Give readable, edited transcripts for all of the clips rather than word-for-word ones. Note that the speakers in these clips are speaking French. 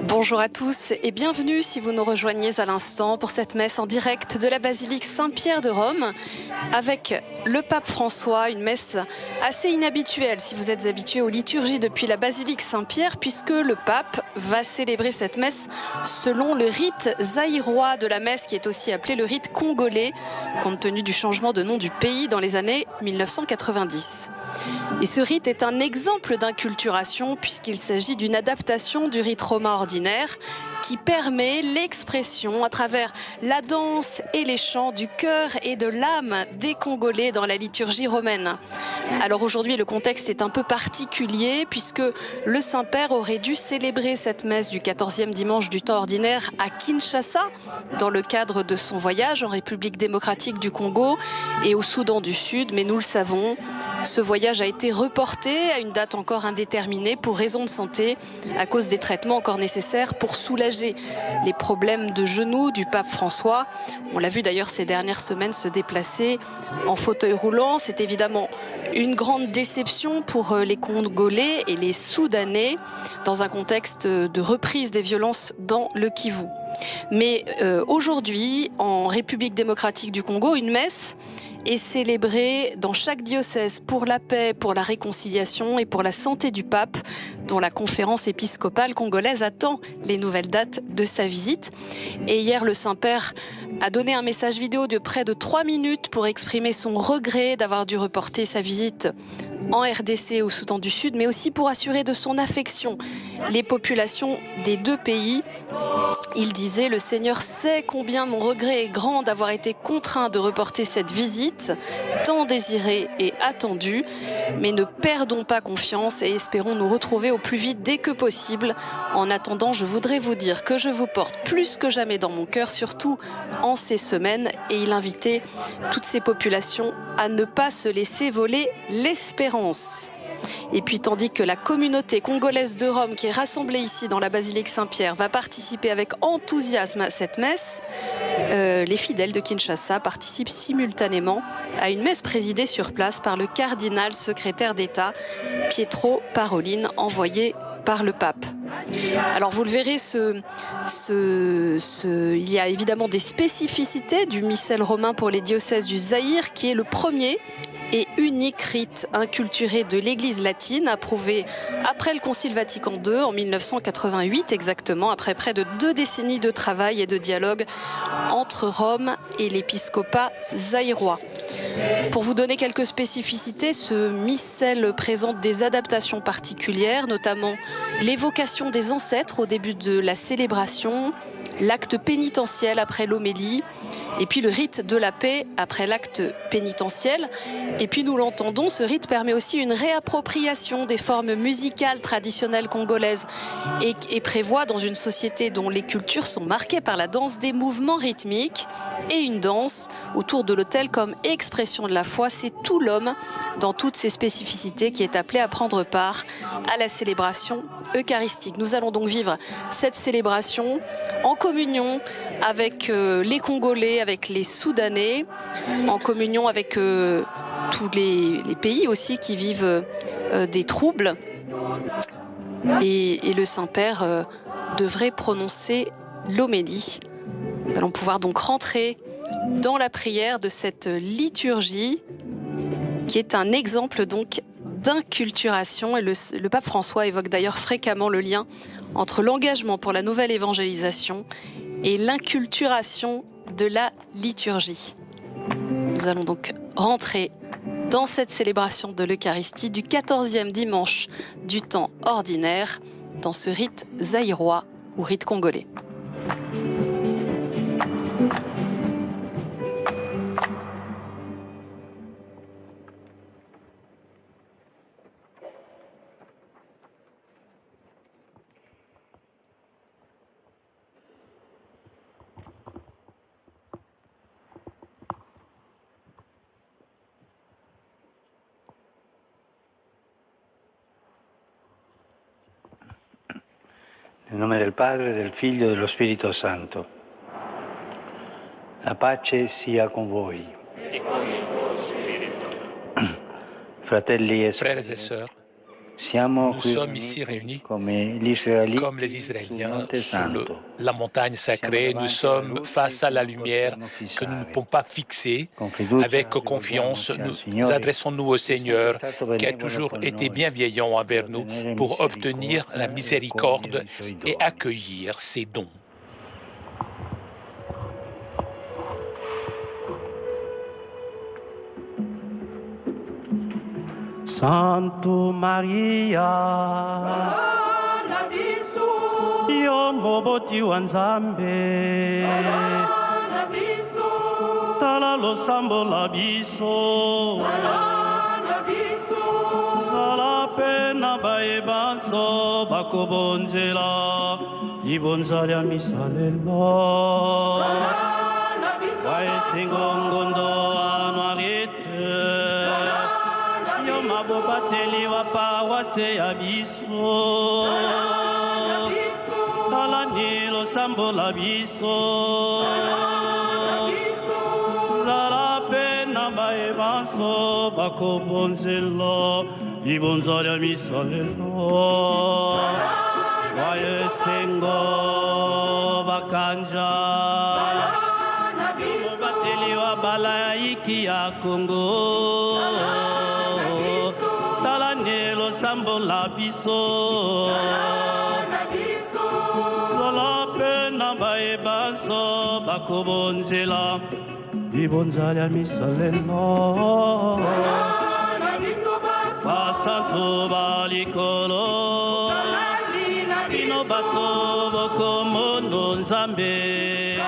Bonjour à tous et bienvenue si vous nous rejoignez à l'instant pour cette messe en direct de la basilique Saint-Pierre de Rome avec le pape François, une messe assez inhabituelle si vous êtes habitué aux liturgies depuis la basilique Saint-Pierre puisque le pape va célébrer cette messe selon le rite zaïrois de la messe qui est aussi appelé le rite congolais compte tenu du changement de nom du pays dans les années 1990. Et ce rite est un exemple d'inculturation puisqu'il s'agit d'une adaptation du rite romain ordinaire qui permet l'expression à travers la danse et les chants du cœur et de l'âme des Congolais dans la liturgie romaine. Alors aujourd'hui, le contexte est un peu particulier puisque le Saint-Père aurait dû célébrer cette messe du 14e dimanche du temps ordinaire à Kinshasa dans le cadre de son voyage en République démocratique du Congo et au Soudan du Sud, mais nous le savons, ce voyage a été reporté à une date encore indéterminée pour raison de santé à cause des traitements encore nécessaires pour soulager les problèmes de genoux du pape François. On l'a vu d'ailleurs ces dernières semaines se déplacer en fauteuil roulant. C'est évidemment une grande déception pour les Congolais et les Soudanais dans un contexte de reprise des violences dans le Kivu. Mais aujourd'hui, en République démocratique du Congo, une messe est célébrée dans chaque diocèse pour la paix, pour la réconciliation et pour la santé du pape, dont la conférence épiscopale congolaise attend les nouvelles dates de sa visite. Et hier, le Saint-Père a donné un message vidéo de près de 3 minutes pour exprimer son regret d'avoir dû reporter sa visite en RDC au Soudan du Sud, mais aussi pour assurer de son affection les populations des deux pays. Il disait « Le Seigneur sait combien mon regret est grand d'avoir été contraint de reporter cette visite, tant désirée et attendue, mais ne perdons pas confiance et espérons nous retrouver au plus vite dès que possible. En attendant, je voudrais vous dire que je vous porte plus que jamais dans mon cœur, surtout en ces semaines. » Et il invitait toutes ces populations à ne pas se laisser voler l'espérance. Et puis tandis que la communauté congolaise de Rome qui est rassemblée ici dans la basilique Saint-Pierre va participer avec enthousiasme à cette messe, les fidèles de Kinshasa participent simultanément à une messe présidée sur place par le cardinal secrétaire d'État Pietro Parolin, envoyé par le pape. Alors vous le verrez, il y a évidemment des spécificités du missel romain pour les diocèses du Zaïre qui est le premier et unique rite inculturé de l'Église latine, approuvé après le Concile Vatican II en 1988 exactement, après près de 2 décennies de travail et de dialogue entre Rome et l'épiscopat zaïrois. Pour vous donner quelques spécificités, ce missel présente des adaptations particulières, notamment l'évocation des ancêtres au début de la célébration, l'acte pénitentiel après l'homélie, et puis le rite de la paix après l'acte pénitentiel. Et puis nous l'entendons, ce rite permet aussi une réappropriation des formes musicales traditionnelles congolaises et prévoit dans une société dont les cultures sont marquées par la danse des mouvements rythmiques et une danse autour de l'autel comme expression de la foi. C'est tout l'homme dans toutes ses spécificités qui est appelé à prendre part à la célébration eucharistique. Nous allons donc vivre cette célébration en communion avec les Congolais, avec les Soudanais, en communion avec tous les pays aussi qui vivent des troubles. Et le Saint-Père devrait prononcer l'homélie. Nous allons pouvoir donc rentrer dans la prière de cette liturgie qui est un exemple donc d'inculturation. Et le pape François évoque d'ailleurs fréquemment le lien entre l'engagement pour la nouvelle évangélisation et l'inculturation de la liturgie. Nous allons donc rentrer dans cette célébration de l'Eucharistie du 14e dimanche du temps ordinaire, dans ce rite zaïrois ou rite congolais. Nel nome del Padre, del Figlio e dello Spirito Santo. La pace sia con voi. Et con il tuo spirito. Fratelli e Frères et sorelle, sœurs, Nous sommes ici réunis comme les Israéliens sur la montagne sacrée. Nous sommes face à la lumière que nous ne pouvons pas fixer. Avec confiance, nous adressons-nous au Seigneur qui a toujours été bienveillant envers nous pour obtenir la miséricorde et accueillir ses dons. Santo Maria, yo moboti wa Nzambe, tala losambo la biso, sala pena baebanso bakobonzela, ibonza lya misalelo, waesingongondo anwarite. Mabobateli wa pawase ya biso tala nilo sambo la biso zala pena baebanso bakobonzelo ibonza lya misalelo wayesengo bakanja mabobateli wa balaiki ya Kongo Talanelo sambo la biso Sola pena baebanso bakobonzela Ibonza lya misalelo Basanto balikolo Bino bato bokomono Nzambe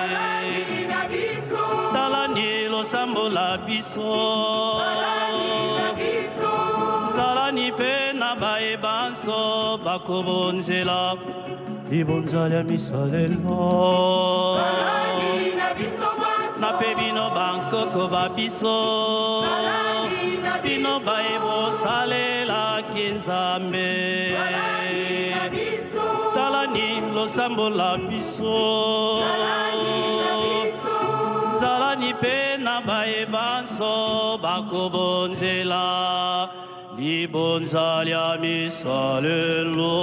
Talanelo sambo la biso Salani pena baebanso bakobonzela ibonza lya misalelo na pe bino bankoko babiso bino baebo salela kinzambe talani losambo la biso salani pena baebanso bakobonzela Libonza lya misalelo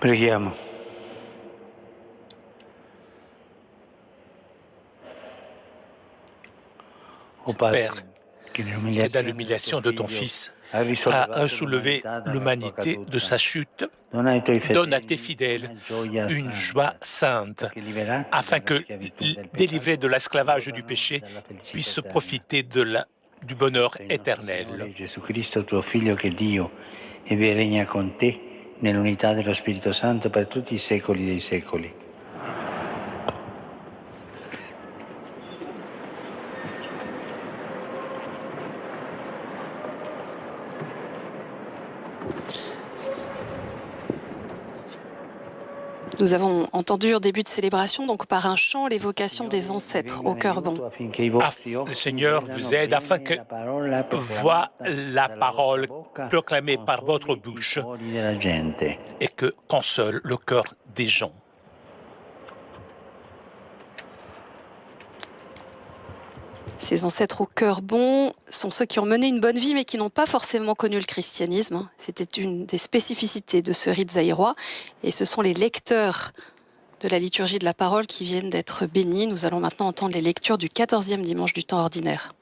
Preghiamo. Père, que dans l'humiliation de ton Fils a soulevé l'humanité de sa chute, donne à tes fidèles une joie sainte, afin que, délivrés de l'esclavage du péché, puissent profiter du bonheur éternel. Gesù-Cristo, tuo Figlio, che è Dio, e vi regna con te nell'unità dello Spirito Santo per tutti i secoli dei secoli. Nous avons entendu au début de célébration, donc par un chant, l'évocation des ancêtres au cœur bon. Le Seigneur vous aide afin que voie la parole proclamée par votre bouche et que console le cœur des gens. Ces ancêtres au cœur bon sont ceux qui ont mené une bonne vie mais qui n'ont pas forcément connu le christianisme. C'était une des spécificités de ce rite zaïrois. Et ce sont les lecteurs de la liturgie de la parole qui viennent d'être bénis. Nous allons maintenant entendre les lectures du 14e dimanche du temps ordinaire.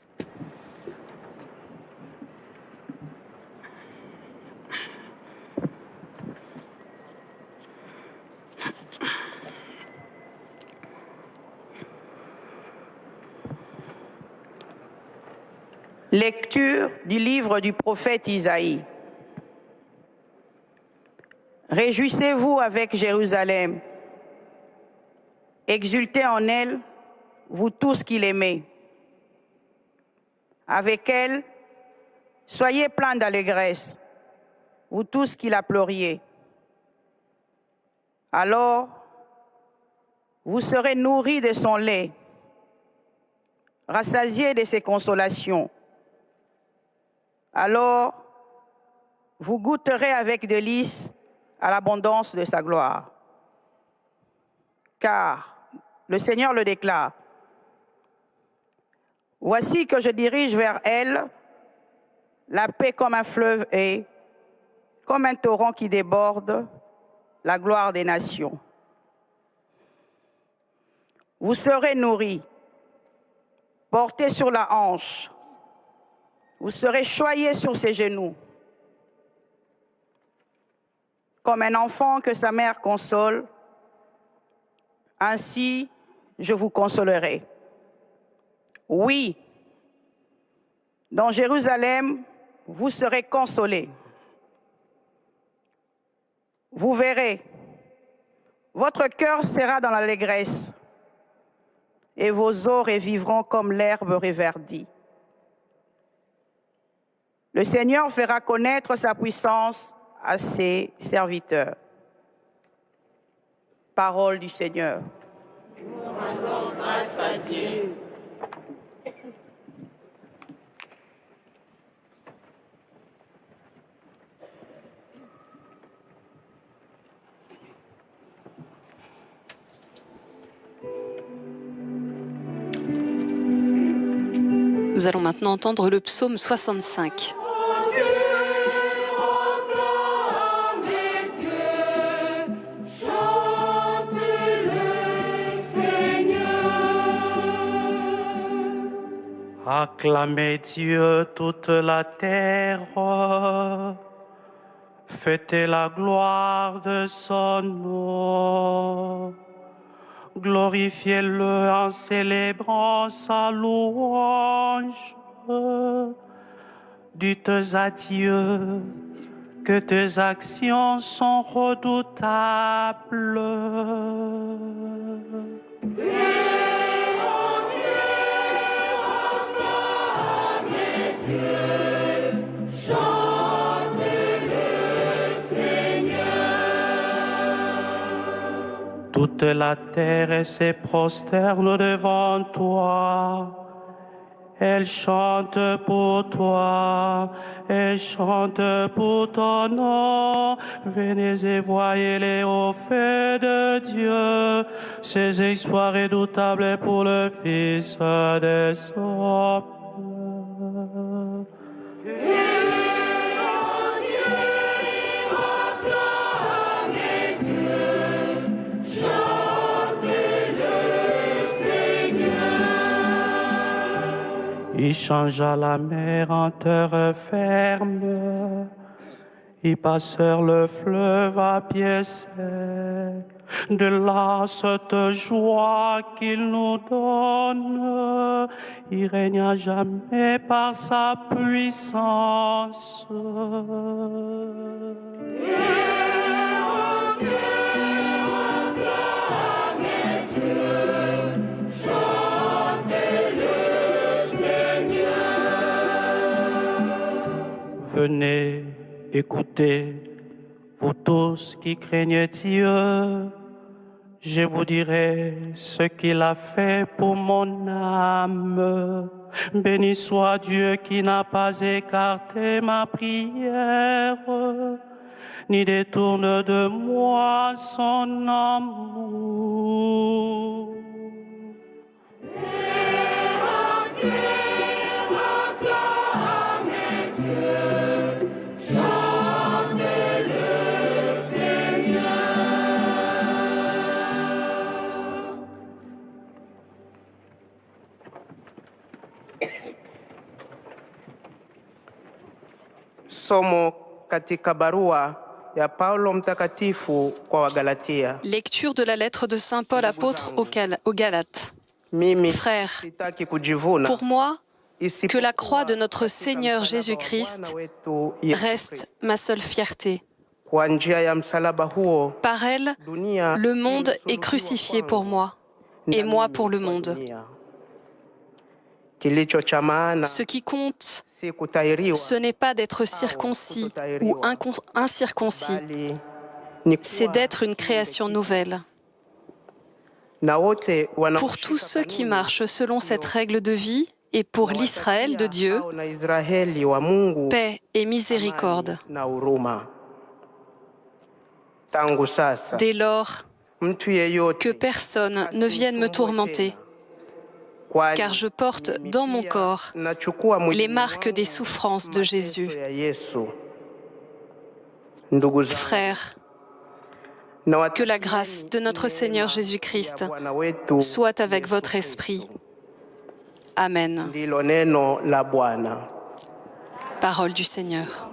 Lecture du livre du prophète Isaïe. Réjouissez-vous avec Jérusalem. Exultez en elle, vous tous qui l'aimez. Avec elle, soyez pleins d'allégresse, vous tous qui la pleuriez. Alors, vous serez nourris de son lait, rassasiés de ses consolations. Alors, vous goûterez avec délice à l'abondance de sa gloire. Car le Seigneur le déclare. Voici que je dirige vers elle la paix comme un fleuve et comme un torrent qui déborde la gloire des nations. Vous serez nourris, portés sur la hanche. Vous serez choyés sur ses genoux, comme un enfant que sa mère console, ainsi je vous consolerai. Oui, dans Jérusalem, vous serez consolés. Vous verrez, votre cœur sera dans l'allégresse, et vos os revivront comme l'herbe reverdie. Le Seigneur fera connaître sa puissance à ses serviteurs. Parole du Seigneur. Nous rendons grâce à Dieu. Nous allons maintenant entendre le psaume 65. Acclamez Dieu toute la terre, fêtez la gloire de son nom, glorifiez-le en célébrant sa louange, dites à Dieu que tes actions sont redoutables. Toute la terre se prosterne devant toi. Elle chante pour toi, elle chante pour ton nom. Venez et voyez les hauts faits de Dieu, ses exploits redoutables pour le Fils des hommes. Il changea la mer en terre ferme, il passèrent le fleuve à pied sec. De là, cette joie qu'il nous donne, il règne à jamais par sa puissance. Venez, écoutez, vous tous qui craignez Dieu, je vous dirai ce qu'il a fait pour mon âme. Béni soit Dieu qui n'a pas écarté ma prière, ni détourne de moi son amour. Somo katika barua ya Paulo mtakatifu kwa Wagalatia. Lecture de la lettre de Saint Paul apôtre aux Galates. Frères, pour moi, que la croix de notre Seigneur Jésus-Christ reste ma seule fierté. Par elle, le monde est crucifié pour moi, et moi pour le monde. Ce qui compte, ce n'est pas d'être circoncis ou incirconcis, c'est d'être une création nouvelle. Pour tous ceux qui marchent selon cette règle de vie et pour l'Israël de Dieu, paix et miséricorde. Dès lors, que personne ne vienne me tourmenter, car je porte dans mon corps les marques des souffrances de Jésus. Frères, que la grâce de notre Seigneur Jésus-Christ soit avec votre esprit. Amen. Parole du Seigneur.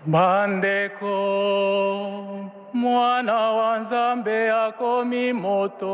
Bandeko mwana wa Nzambe akomi moto.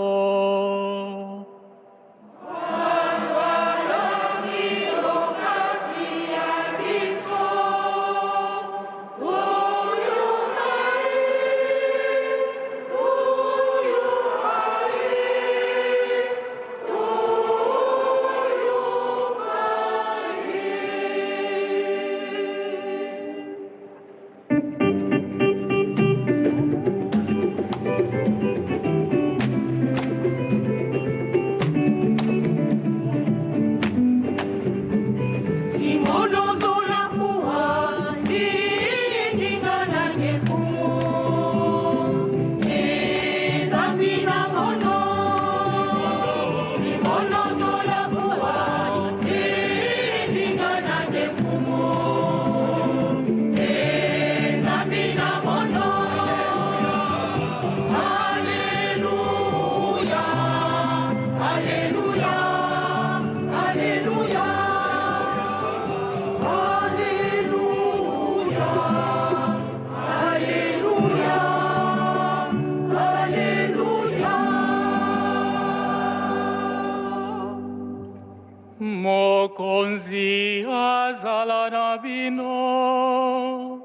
Mokonzi azala na bino.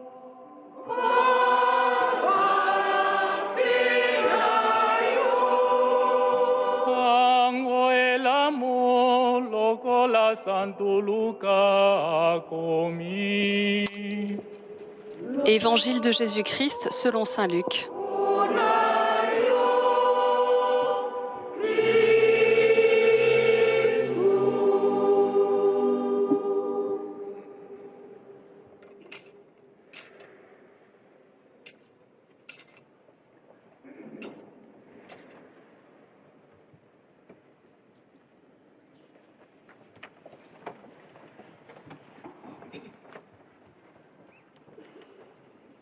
Sango elamu lokola Santo Luka akomi. Évangile de Jésus-Christ selon saint Luc.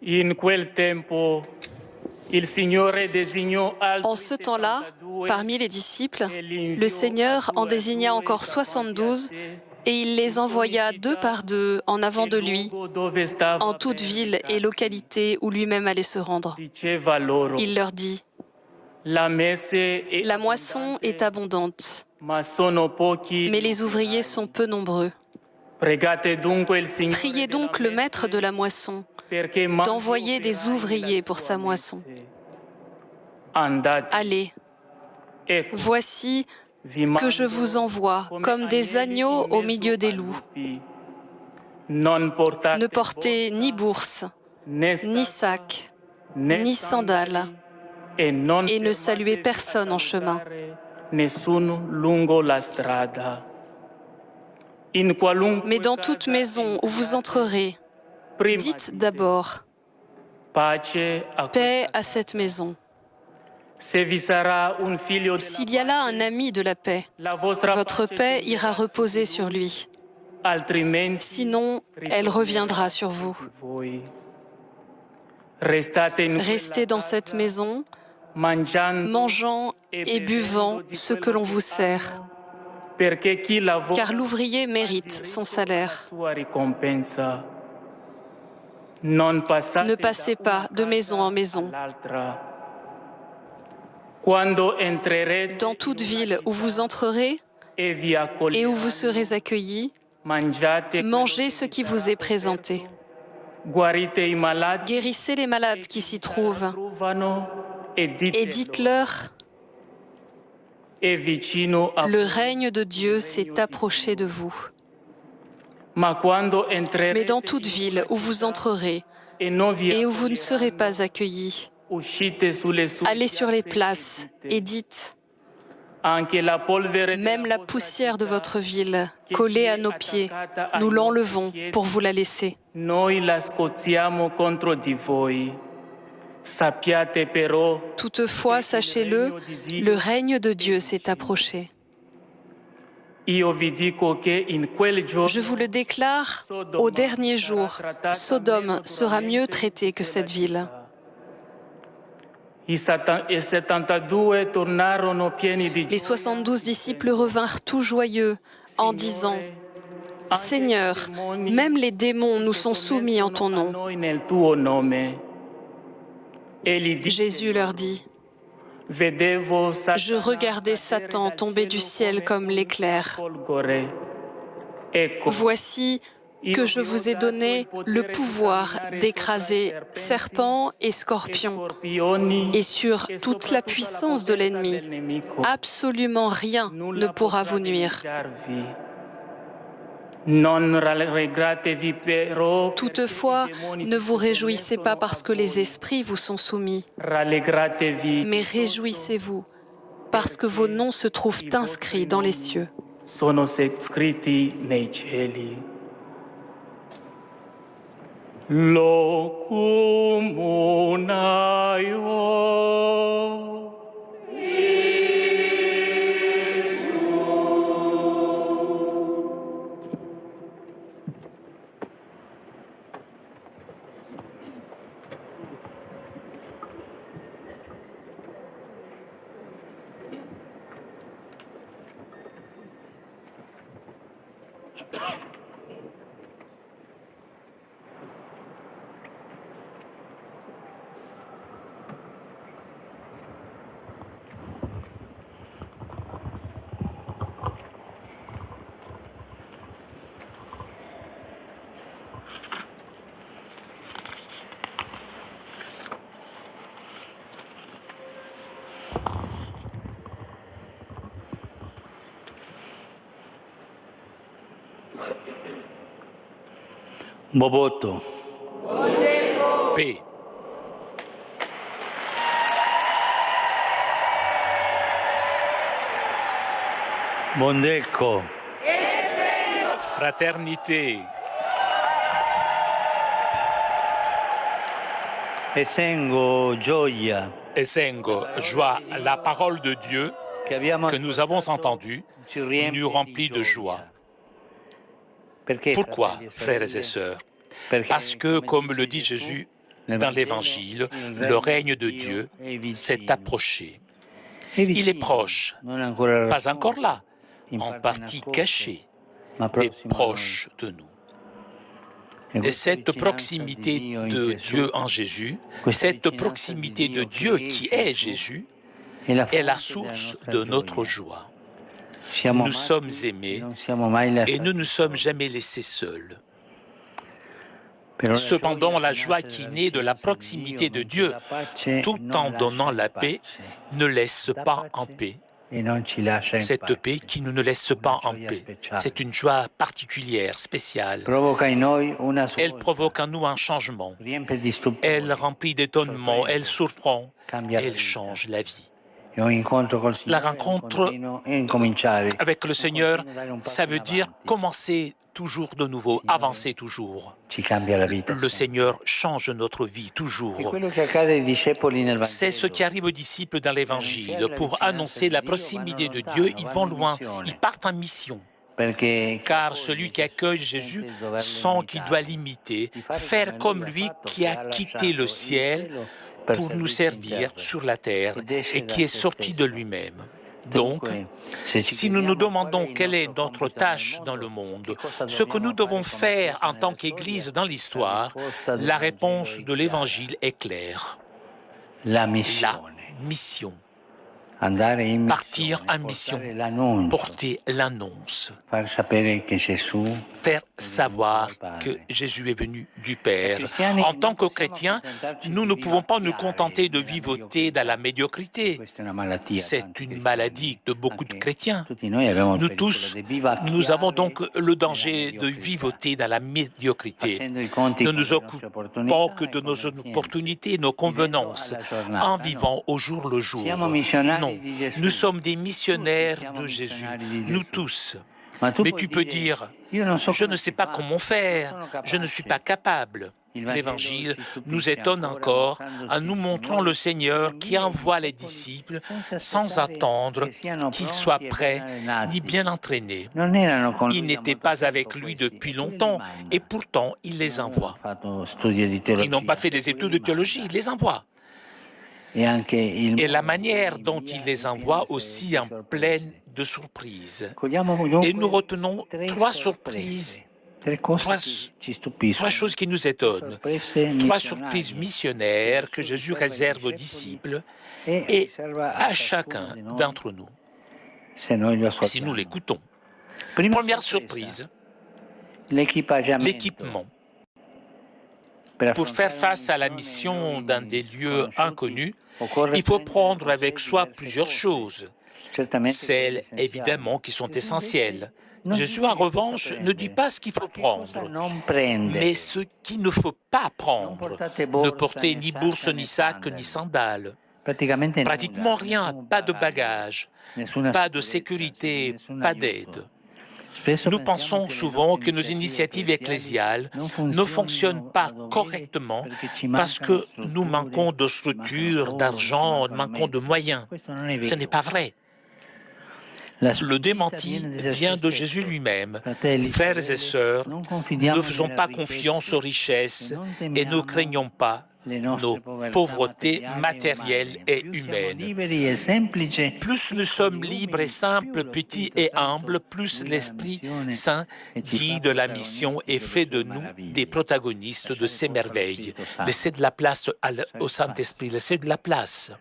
En ce temps-là, parmi les disciples, le Seigneur en désigna encore 72 et il les envoya deux par deux en avant de lui, en toute ville et localité où lui-même allait se rendre. Il leur dit : La moisson est abondante, mais les ouvriers sont peu nombreux. Priez donc le maître de la moisson d'envoyer des ouvriers pour sa moisson. Allez, voici que je vous envoie comme des agneaux au milieu des loups. Ne portez ni bourse, ni sac, ni sandales, et ne saluez personne en chemin. Mais dans toute maison où vous entrerez, dites d'abord « Paix à cette maison ». S'il y a là un ami de la paix, votre paix ira reposer sur lui. Sinon, elle reviendra sur vous. Restez dans cette maison, mangeant et buvant ce que l'on vous sert, car l'ouvrier mérite son salaire. Ne passez pas de maison en maison. Dans toute ville où vous entrerez et où vous serez accueillis, mangez ce qui vous est présenté. Guérissez les malades qui s'y trouvent et dites-leur : le règne de Dieu s'est approché de vous. Mais dans toute ville où vous entrerez et où vous ne serez pas accueillis, allez sur les places et dites : même la poussière de votre ville, collée à nos pieds, nous l'enlevons pour vous la laisser. Toutefois, sachez-le, le règne de Dieu s'est approché. Je vous le déclare, au dernier jour, Sodome sera mieux traitée que cette ville. Les 72 disciples revinrent tout joyeux en disant : Seigneur, même les démons nous sont soumis en ton nom. Jésus leur dit, je regardais Satan tomber du ciel comme l'éclair. Voici que je vous ai donné le pouvoir d'écraser serpents et scorpions et sur toute la puissance de l'ennemi. Absolument rien ne pourra vous nuire. Toutefois, ne vous réjouissez pas parce que les esprits vous sont soumis, mais réjouissez-vous parce que vos noms se trouvent inscrits dans les cieux. Locum unaio. Boboto. Paix. Bondeco. Fraternité. Esengo gioia. Esengo, joie, la parole de Dieu que nous avons entendue nous remplit de joie. Pourquoi, frères et sœurs? Parce que, comme le dit Jésus dans l'Évangile, le règne de Dieu s'est approché. Il est proche, pas encore là, en partie caché, mais proche de nous. Et cette proximité de Dieu en Jésus, cette proximité de Dieu qui est Jésus, est la source de notre joie. Nous sommes aimés et nous ne nous sommes jamais laissés seuls. Cependant, la joie qui naît de la proximité de Dieu, tout en donnant la paix, ne laisse pas en paix. Cette paix qui ne nous laisse pas en paix, c'est une joie particulière, spéciale. Elle provoque en nous un changement. Elle remplit d'étonnement, elle surprend, elle change la vie. La rencontre avec le Seigneur, ça veut dire commencer toujours de nouveau, avancer toujours. Le Seigneur change notre vie toujours. C'est ce qui arrive aux disciples dans l'Évangile. Pour annoncer la proximité de Dieu, ils vont loin, ils partent en mission. Car celui qui accueille Jésus sent qu'il doit l'imiter, faire comme lui qui a quitté le ciel pour nous servir sur la terre et qui est sorti de lui-même. Donc, si nous nous demandons quelle est notre tâche dans le monde, ce que nous devons faire en tant qu'Église dans l'histoire, la réponse de l'Évangile est claire. La mission. Partir en mission, porter l'annonce, faire savoir que Jésus est venu du Père. En tant que chrétiens, nous ne pouvons pas nous contenter de vivoter dans la médiocrité. C'est une maladie de beaucoup de chrétiens. Nous tous, nous avons donc le danger de vivoter dans la médiocrité. Ne nous occupons que de nos opportunités, nos convenances, en vivant au jour le jour. Non, nous sommes des missionnaires de Jésus, nous tous. Mais tu peux dire, je ne sais pas comment faire, je ne suis pas capable. L'Évangile nous étonne encore en nous montrant le Seigneur qui envoie les disciples sans attendre qu'ils soient prêts ni bien entraînés. Ils n'étaient pas avec lui depuis longtemps et pourtant il les envoie. Ils n'ont pas fait des études de théologie, il les envoie. et la manière dont il les envoie aussi en pleine de surprises. Et nous retenons trois surprises, trois choses qui nous étonnent, trois surprises missionnaires que Jésus réserve aux disciples et à chacun d'entre nous, si nous l'écoutons. Première surprise, l'équipement. Pour faire face à la mission dans des lieux inconnus, il faut prendre avec soi plusieurs choses. Celles, évidemment, qui sont essentielles. Jésus, en revanche, ne dit pas ce qu'il faut prendre, mais ce qu'il ne faut pas prendre. Ne porter ni bourse, ni sac, ni sandales. Pratiquement rien, pas de bagages, pas de sécurité, pas d'aide. Nous pensons souvent que nos initiatives ecclésiales ne fonctionnent pas correctement parce que nous manquons de structure, d'argent, nous manquons de moyens. Ce n'est pas vrai. Le démenti vient de Jésus lui-même. Frères et sœurs, ne faisons pas confiance aux richesses et ne craignons pas nos pauvretés matérielles et humaines. Plus nous sommes libres et simples, petits et humbles, plus l'Esprit Saint guide la mission et fait de nous des protagonistes de ces merveilles. Laissez de la place au Saint-Esprit, laissez de la place.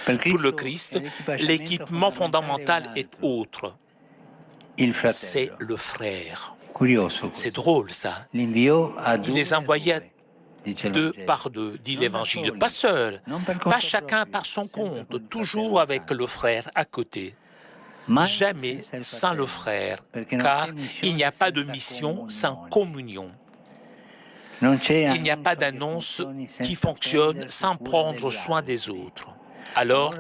Pour le Christ, l'équipement fondamental est autre. C'est le frère. C'est drôle, ça. Il les envoyait deux par deux, dit l'Évangile. Pas seul, pas chacun par son compte, toujours avec le frère à côté. Jamais sans le frère, car il n'y a pas de mission sans communion. Il n'y a pas d'annonce qui fonctionne sans prendre soin des autres. Alors,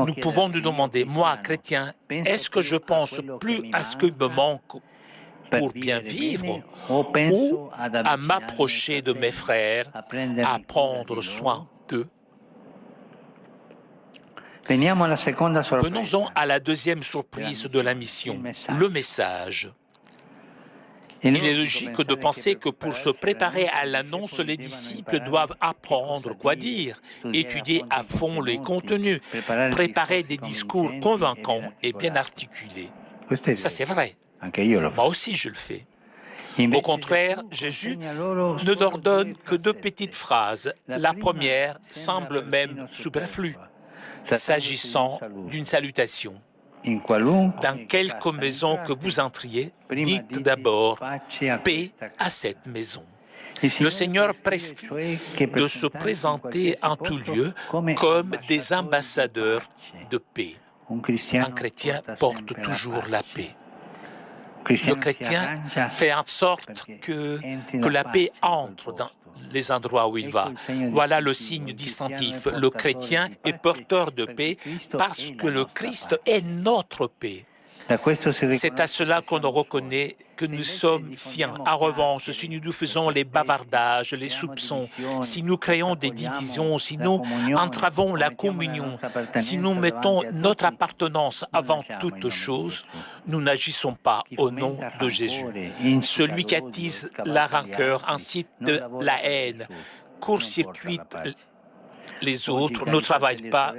nous pouvons nous demander, moi, chrétien, est-ce que je pense plus à ce qui me manque pour bien vivre ou à m'approcher de mes frères, à prendre soin d'eux? Venons-en à la deuxième surprise de la mission, le message. Il est logique de penser que pour se préparer à l'annonce, les disciples doivent apprendre quoi dire, étudier à fond les contenus, préparer des discours convaincants et bien articulés. Ça, c'est vrai. Moi aussi, je le fais. Au contraire, Jésus ne leur donne que deux petites phrases. La première semble même superflue, s'agissant d'une salutation. Dans quelque maison que vous entriez, dites d'abord « paix à cette maison ». Le Seigneur prescrit de se présenter en tout lieu comme des ambassadeurs de paix. Un chrétien porte toujours la paix. Le chrétien fait en sorte que la paix entre dans les endroits où il va. Voilà le signe distinctif. Le chrétien est porteur de paix parce que le Christ est notre paix. C'est à cela qu'on reconnaît que nous sommes siens. En revanche, si nous faisons les bavardages, les soupçons, si nous créons des divisions, si nous entravons la communion, si nous mettons notre appartenance avant toute chose, nous n'agissons pas au nom de Jésus. Celui qui attise la rancœur, incite de la haine, court-circuite les autres, ne travaille pas.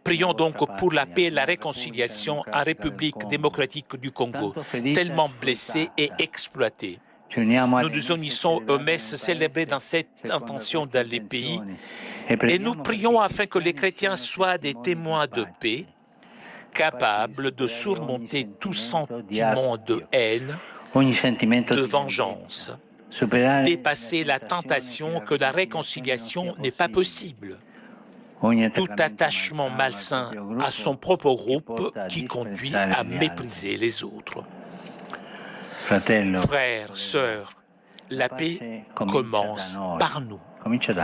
Prions donc pour la paix et la réconciliation en République démocratique du Congo, tellement blessée et exploitée. Nous nous unissons aux messes célébrées dans cette intention dans les pays et nous prions afin que les chrétiens soient des témoins de paix, capables de surmonter tout sentiment de haine, de vengeance, dépasser la tentation que la réconciliation n'est pas possible. Tout attachement malsain à son propre groupe qui conduit à mépriser les autres. Frères, sœurs, la paix commence par nous,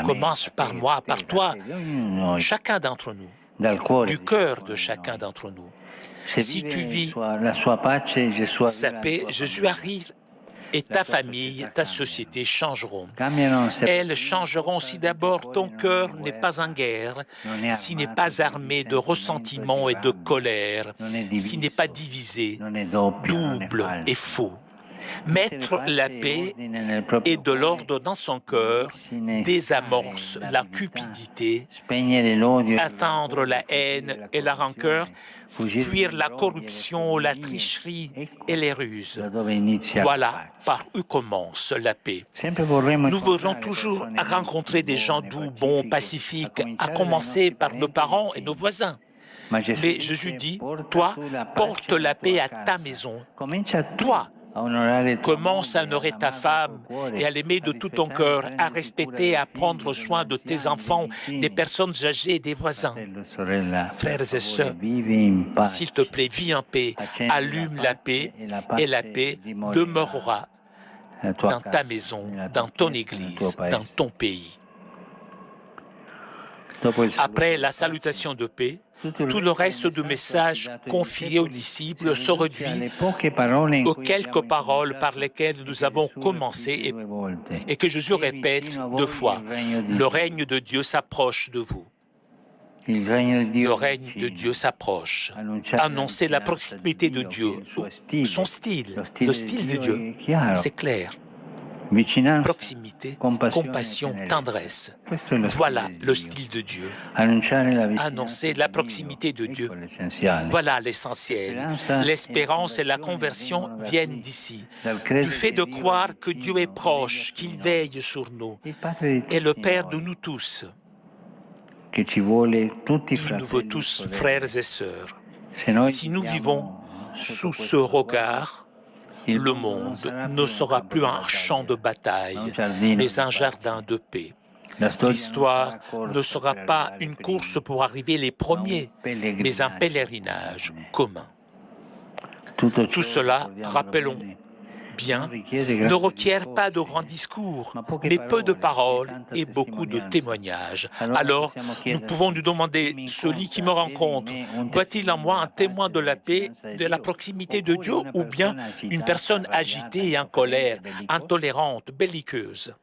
commence par moi, par toi, chacun d'entre nous, du cœur de chacun d'entre nous. Si tu vis sa paix, Jésus arrive et ta famille, ta société changeront. Elles changeront si d'abord ton cœur n'est pas en guerre, s'il n'est pas armé de ressentiment et de colère, s'il n'est pas divisé, double et faux. Mettre la paix et de l'ordre dans son cœur désamorce la cupidité, atteindre la haine et la rancœur, fuir la corruption, la tricherie et les ruses. Voilà par où commence la paix. Nous voudrons toujours rencontrer des gens doux, bons, pacifiques, à commencer par nos parents et nos voisins. Mais Jésus dit, toi, porte la paix à ta maison. Toi, commence à honorer ta femme et à l'aimer de tout ton cœur, à respecter, à prendre soin de tes enfants, des personnes âgées et des voisins. Frères et sœurs, s'il te plaît, vis en paix, allume la paix et la paix demeurera dans ta maison, dans ton église, dans ton pays. Après la salutation de paix, tout le reste du message confié aux disciples se réduit aux quelques paroles par lesquelles nous avons commencé et que Jésus répète 2 fois. Le règne de Dieu s'approche de vous. Le règne de Dieu s'approche. Annoncer la proximité de Dieu, son style, le style de Dieu, c'est clair. Proximité, compassion, tendresse. Voilà le style de Dieu. Annoncer la proximité de Dieu. Voilà l'essentiel. L'espérance et la conversion viennent d'ici. Du fait de croire que Dieu est proche, qu'il veille sur nous, est le Père de nous tous. Il nous veut tous frères et sœurs. Si nous vivons sous ce regard, le monde ne sera plus un champ de bataille, mais un jardin de paix. L'histoire ne sera pas une course pour arriver les premiers, mais un pèlerinage commun. Tout cela, rappelons bien, ne requiert pas de grands discours, mais peu de paroles et beaucoup de témoignages. Alors, nous pouvons nous demander, celui qui me rencontre, voit-il en moi un témoin de la paix, de la proximité de Dieu, ou bien une personne agitée et en colère, intolérante, belliqueuse?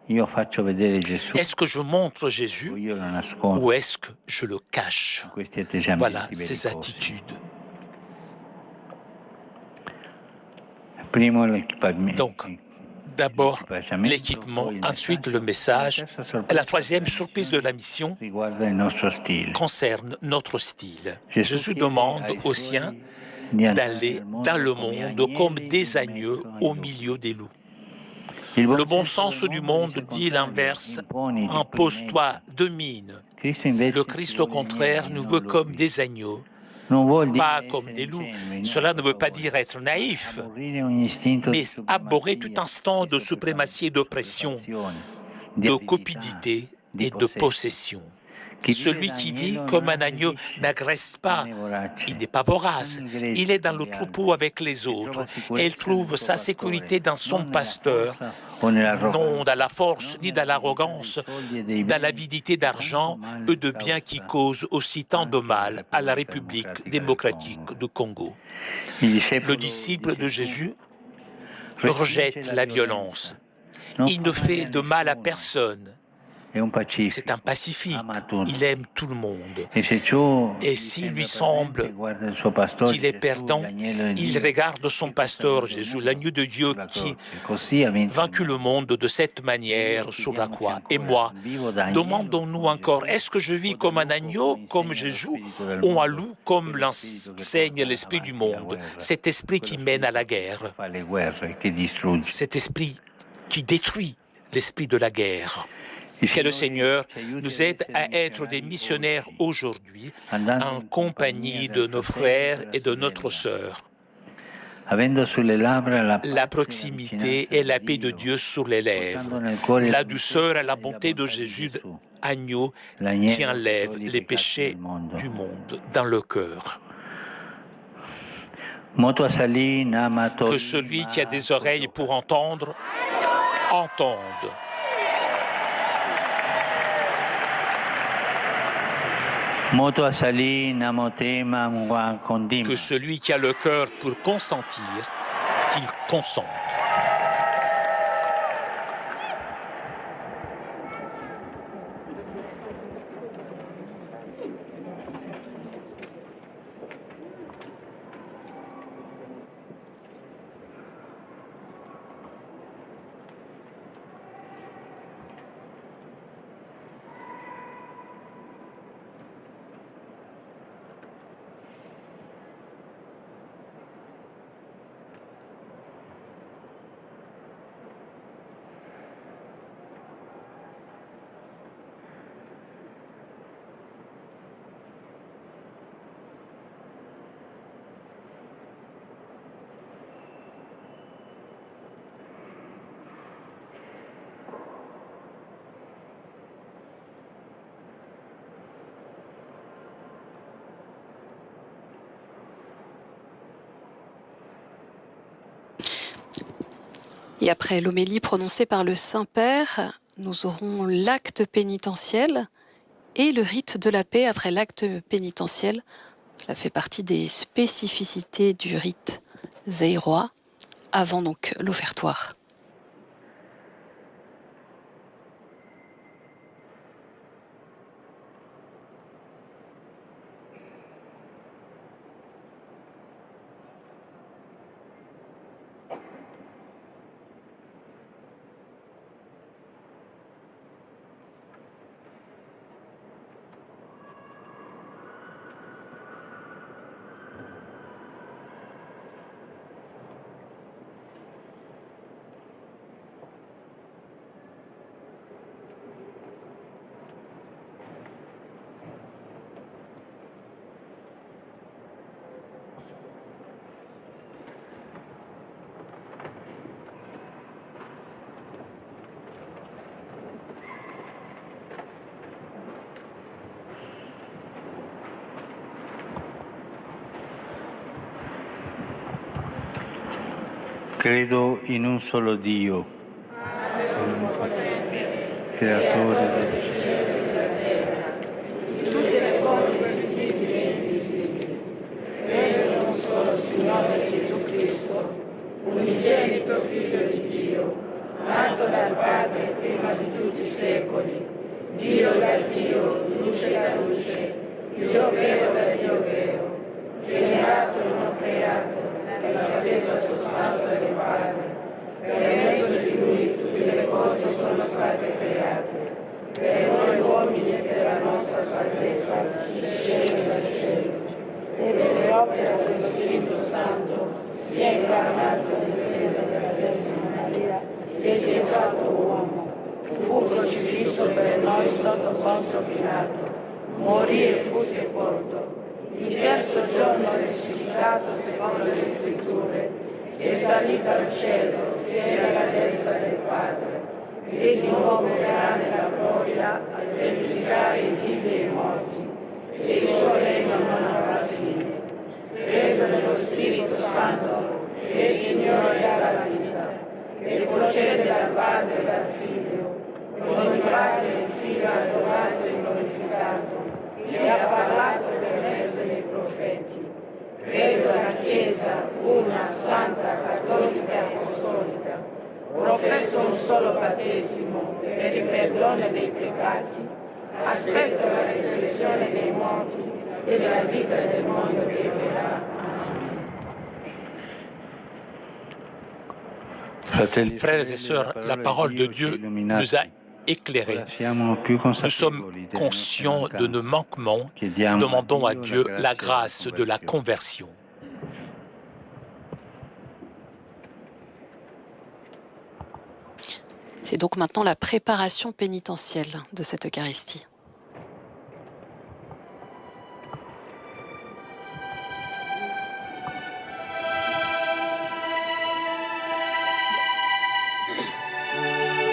Est-ce que je montre Jésus ou est-ce que je le cache? Voilà ces attitudes. Donc, d'abord l'équipement, ensuite le message. Et la troisième surprise de la mission concerne notre style. Jésus demande aux siens d'aller dans le monde comme des agneaux au milieu des loups. Le bon sens du monde dit l'inverse, impose-toi de mine. Le Christ, au contraire, nous veut comme des agneaux, pas comme des loups. Cela ne veut pas dire être naïf, mais abhorrer tout instant de suprématie et d'oppression, de cupidité et de possession. Celui qui vit comme un agneau n'agresse pas, il n'est pas vorace, il est dans le troupeau avec les autres et il trouve sa sécurité dans son pasteur, non dans la force ni dans l'arrogance, dans l'avidité d'argent et de biens qui causent aussi tant de mal à la République démocratique du Congo. Le disciple de Jésus rejette la violence. Il ne fait de mal à personne. C'est un pacifique, il aime tout le monde. Et s'il lui semble qu'il est perdant, il regarde son pasteur Jésus, l'agneau de Dieu qui a vaincu le monde de cette manière sur la croix. Et moi, demandons-nous encore, est-ce que je vis comme un agneau, comme Jésus, ou un loup, comme l'enseigne l'esprit du monde, cet esprit qui mène à la guerre, cet esprit qui détruit l'esprit de la guerre? Que le Seigneur nous aide à être des missionnaires aujourd'hui en compagnie de nos frères et de notre sœur. La proximité et la paix de Dieu sur les lèvres, la douceur et la bonté de Jésus, agneau qui enlève les péchés du monde dans le cœur. Que celui qui a des oreilles pour entendre, entende. Que celui qui a le cœur pour consentir, qu'il consente. Et après l'homélie prononcée par le Saint-Père, nous aurons l'acte pénitentiel et le rite de la paix après l'acte pénitentiel. Cela fait partie des spécificités du rite zaïrois avant donc l'offertoire. Credo in un solo Dio, creatore del cielo e della terra, di tutte le cose visibili e invisibili. Credo in un solo Signore Gesù Cristo, unigenito Figlio di Dio, nato dal Padre prima di tutti i secoli, Dio da Dio, luce da luce, Dio vero da Dio vero, generato e non creato, della stessa sostanza del Padre. Per mezzo di Lui tutte le cose sono state create, per noi uomini e per la nostra salvezza, discende dal cielo, e per le opere dello Spirito Santo si è incarnato nel seno della Vergine Maria e si è fatto uomo. Fu crocifisso per noi sotto Ponzio Pilato, morì e fu sepolto. Il terzo giorno risuscitato secondo le scritture, è salito al cielo, siede alla destra del Padre, e di nuovo verrà nella gloria a giudicare i vivi e i morti, e il suo regno non avrà fine. Credo nello Spirito Santo, che è Signore della vita, e procede dal Padre e dal Figlio, con il Padre e il Figlio adorato e glorificato, che ha parlato per mezzo dei profeti. Credo nella Chiesa, una, santa, cattolica e apostolica. Professo un solo battesimo per il perdono dei peccati. Aspetto la resurrezione dei morti e la vita del mondo che verrà. Frères et sœurs, la parole de Dieu nous a éclairés. Nous sommes conscients de nos manquements, demandons à Dieu la grâce de la conversion. C'est donc maintenant la préparation pénitentielle de cette Eucharistie. Thank you.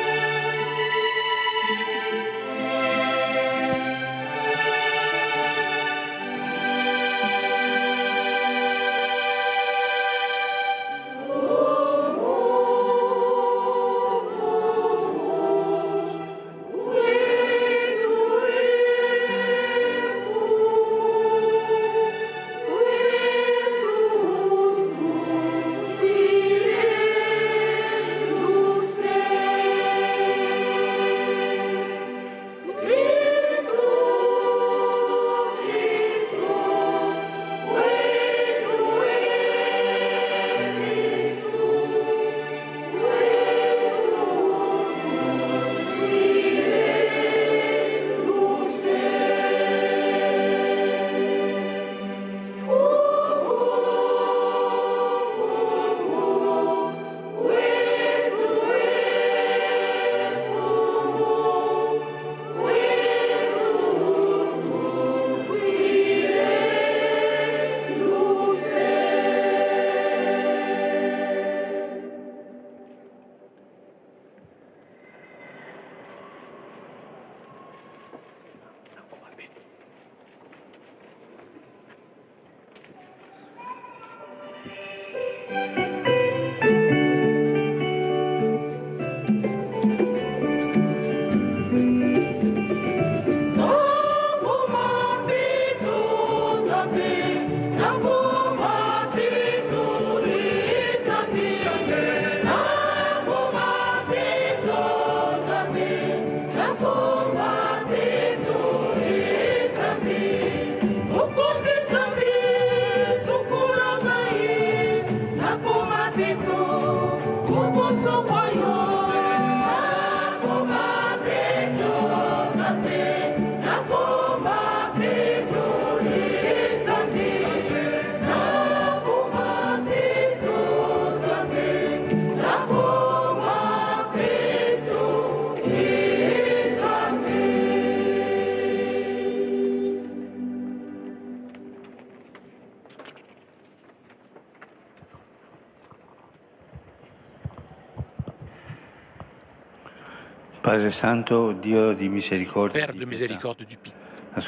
Padre Santo, Dio di miséricorde, Père de miséricorde du Père,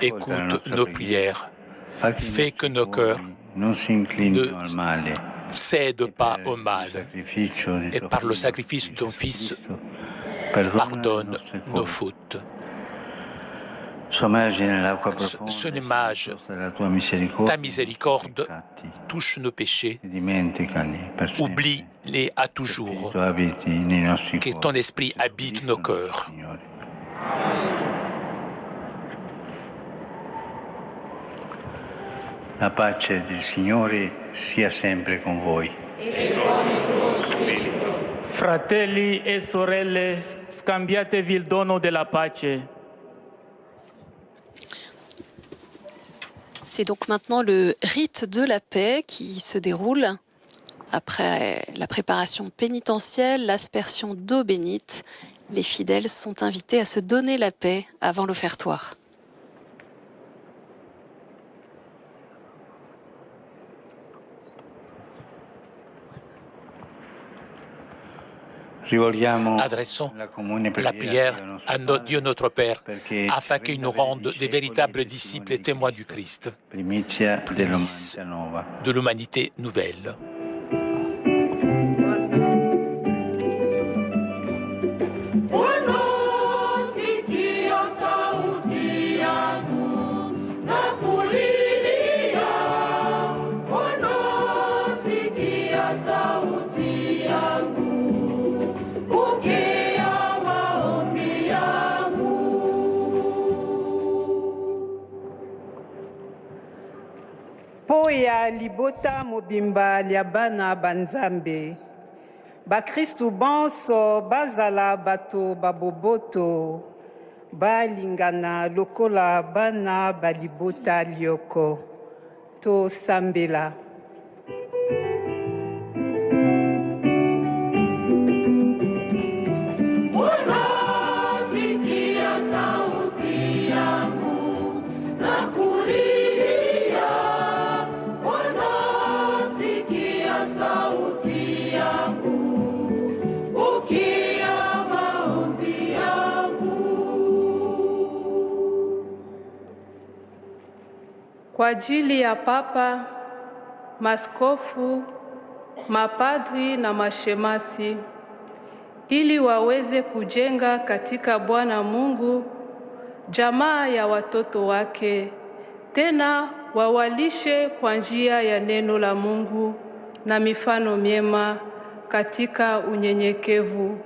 écoute nos prières. Fais que nos cœurs ne cèdent pas au mal. Et par le sacrifice de ton Fils, pardonne nos fautes. Sommerge ta miséricorde, touche nos péchés, oublie-les à toujours, que ton esprit habite nos cœurs. La pace del Signore sia sempre con voi. Fratelli e sorelle, scambiatevi il dono della pace. C'est donc maintenant le rite de la paix qui se déroule après la préparation pénitentielle, l'aspersion d'eau bénite. Les fidèles sont invités à se donner la paix avant l'offertoire. Adressons la prière à notre Dieu notre Père, afin qu'il nous rende des véritables disciples et témoins du Christ, de l'humanité nouvelle. Po ya libota mobimba lia bana banzambe bakristu bonso bazala bato baboboto balingana lokola bana balibota lioko to sambela. Kwa ajili ya Papa, maskofu, mapadri na mashemasi, ili waweze kujenga katika Bwana Mungu jamaa ya watoto wake, tena wawalishe kwa njia ya neno la Mungu na mifano miema katika unyenyekevu.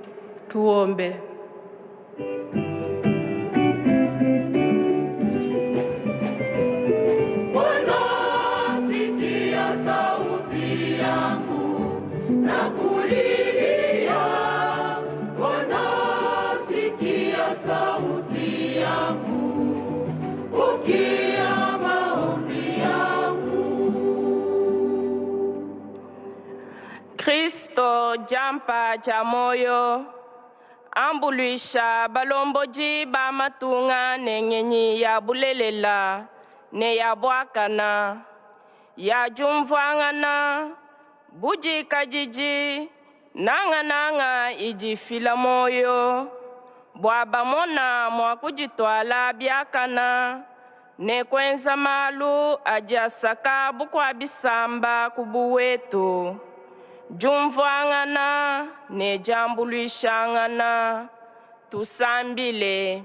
Tuombe. Kristo jampa cha moyo ambulisha balomboji ba matunga nenyenyi ya bulelela ne ya bwakana ya jumvangana buji kajiji nanga iji fila moyo bwaba mona mwa kujitwala byakana ne kwenza malu ajasaka bukwa bisamba kubuwetu jumvangana ne jambulishangana tusambile.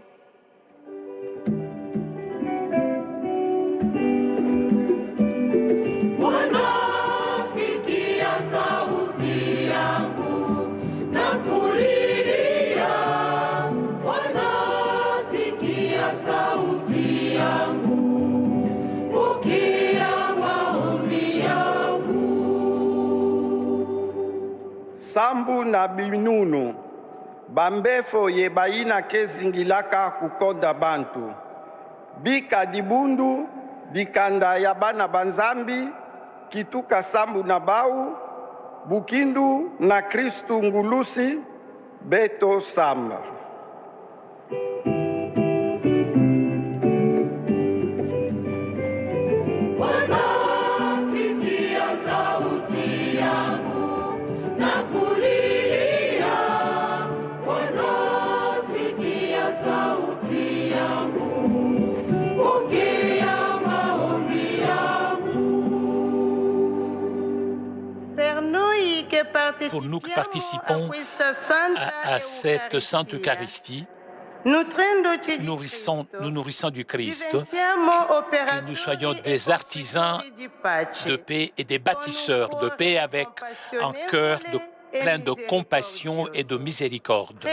Sambu na binunu bambefo ye bayina kezingilaka kukonda bantu bika dibundu dikanda ya bana banzambi kituka sambu na bau bukindu na Kristu ngulusi beto samba. pour nous qui participons à cette Sainte Eucharistie, nous nourrissons du Christ, que nous soyons des artisans de paix et des bâtisseurs de paix avec un cœur plein de compassion et de miséricorde.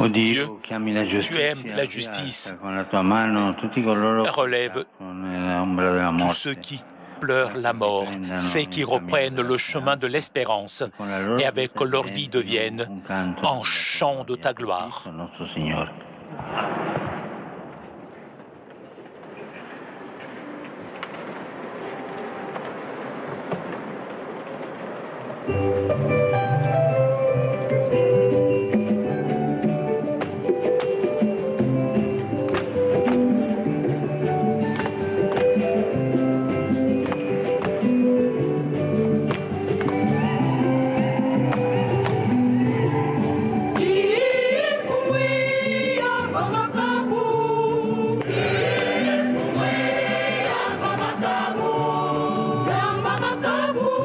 Dieu, tu aimes la justice, relève tous ceux qui pleurent la mort, fais qu'ils reprennent le chemin de l'espérance et avec leur vie deviennent un chant de ta gloire. Makabu,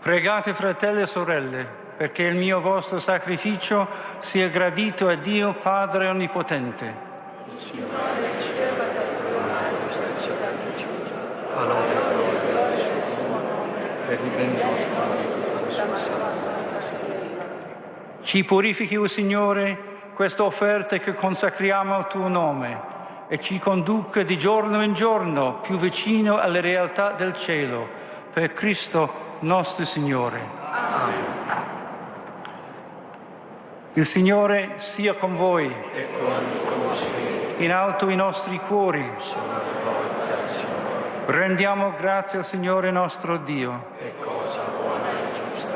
Pregate, fratelli e sorelle, perché il mio vostro sacrificio sia gradito a Dio Padre Onnipotente. Il Signore riceva da questo sacrificio, a lode e gloria del suo nome, per il bene nostro e per la sua salvezza. Ci purifichi, o Signore, questa offerta che consacriamo al tuo nome e ci conduca di giorno in giorno più vicino alle realtà del cielo, per Cristo nostro Signore. Amen. Il Signore sia con voi. E con il tuo spirito. In alto i nostri cuori. Sono rivolti al Signore. Rendiamo grazie al Signore nostro Dio. È cosa buona e giusta.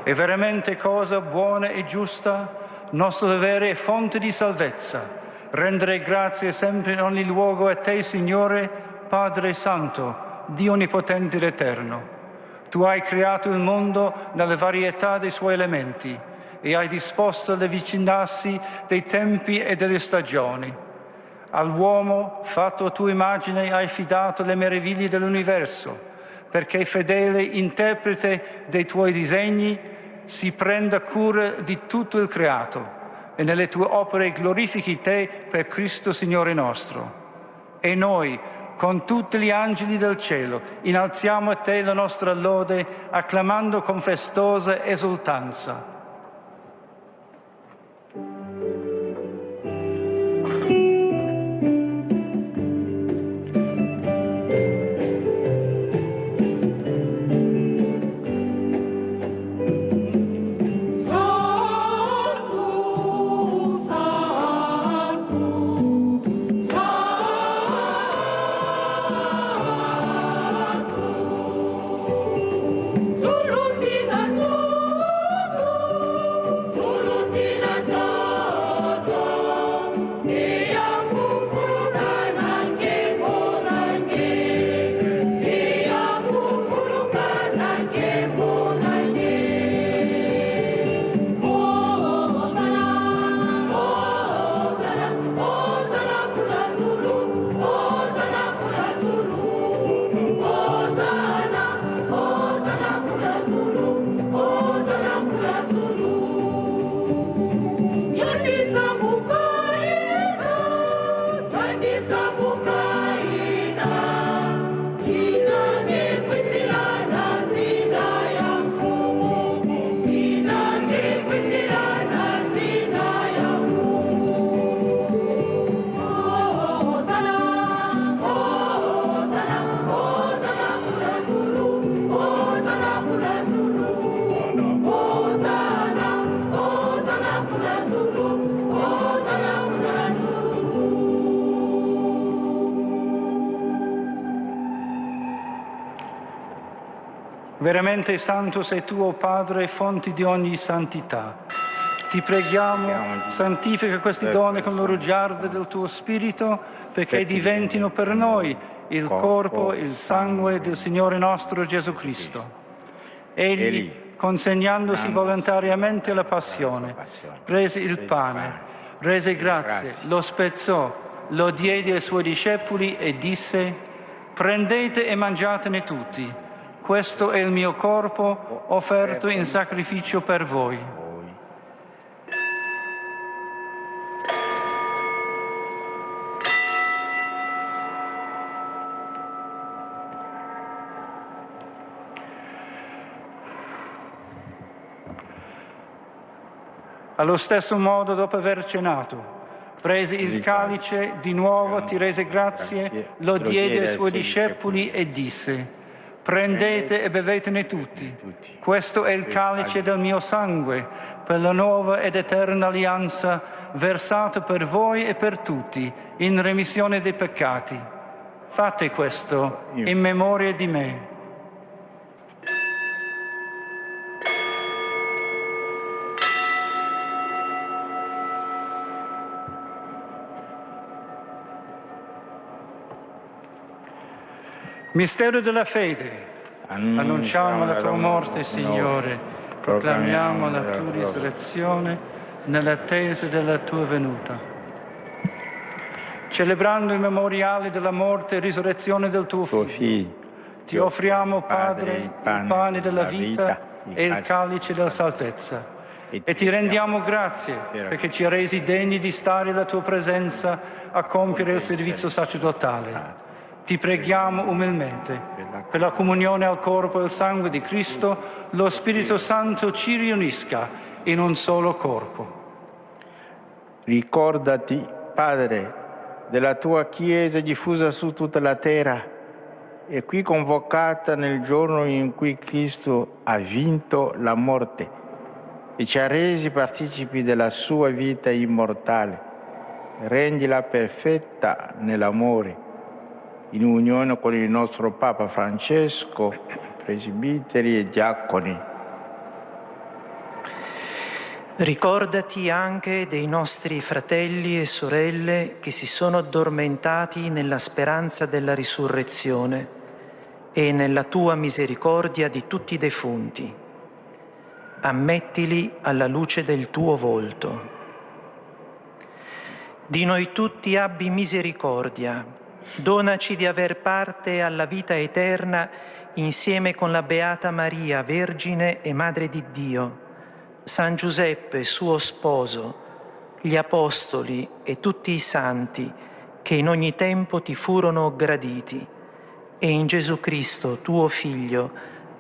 È veramente cosa buona e giusta, nostro dovere e fonte di salvezza, rendere grazie sempre in ogni luogo a Te, Signore, Padre Santo, Dio Onnipotente ed Eterno. Tu hai creato il mondo nella varietà dei suoi elementi e hai disposto l'avvicinarsi dei tempi e delle stagioni. All'uomo, fatto a tua immagine, hai affidato le meraviglie dell'universo, perché fedele interprete dei tuoi disegni si prenda cura di tutto il creato e nelle tue opere glorifichi te per Cristo Signore nostro. E noi, con tutti gli angeli del cielo, innalziamo a te la nostra lode, acclamando con festosa esultanza. Veramente santo sei tu, o Padre, fonte di ogni santità. Ti preghiamo, santifica queste donne con lo rugiardo del tuo Spirito, perché diventino per noi il corpo e il sangue del Signore nostro Gesù Cristo. Egli, consegnandosi volontariamente alla passione, prese il pane, rese grazie, lo spezzò, lo diede ai suoi discepoli e disse: prendete e mangiatene tutti. Questo è il mio corpo offerto in sacrificio per voi. Allo stesso modo, dopo aver cenato, prese il calice, di nuovo ti rese grazie, lo diede ai suoi discepoli e disse: prendete e bevetene tutti. Questo è il calice del mio sangue, per la nuova ed eterna alleanza, versato per voi e per tutti, in remissione dei peccati. Fate questo in memoria di me. Mistero della fede. Annunciamo la tua morte, Signore. Proclamiamo la tua risurrezione nell'attesa della tua venuta. Celebrando il memoriale della morte e risurrezione del tuo Figlio, Ti offriamo, Padre, il pane della vita e il calice della salvezza. E ti rendiamo grazie perché ci ha resi degni di stare alla tua presenza a compiere il servizio sacerdotale. Ti preghiamo umilmente, per la comunione al corpo e al sangue di Cristo, lo Spirito Santo ci riunisca in un solo corpo. Ricordati, Padre, della tua Chiesa diffusa su tutta la terra e qui convocata nel giorno in cui Cristo ha vinto la morte e ci ha resi partecipi della sua vita immortale. Rendila perfetta nell'amore, in unione con il nostro Papa Francesco, presbiteri e diaconi. Ricordati anche dei nostri fratelli e sorelle che si sono addormentati nella speranza della risurrezione e nella tua misericordia di tutti i defunti. Ammettili alla luce del tuo volto. Di noi tutti abbi misericordia. Donaci di aver parte alla vita eterna insieme con la Beata Maria, Vergine e Madre di Dio, San Giuseppe, suo sposo, gli Apostoli e tutti i santi che in ogni tempo ti furono graditi, e in Gesù Cristo, tuo Figlio,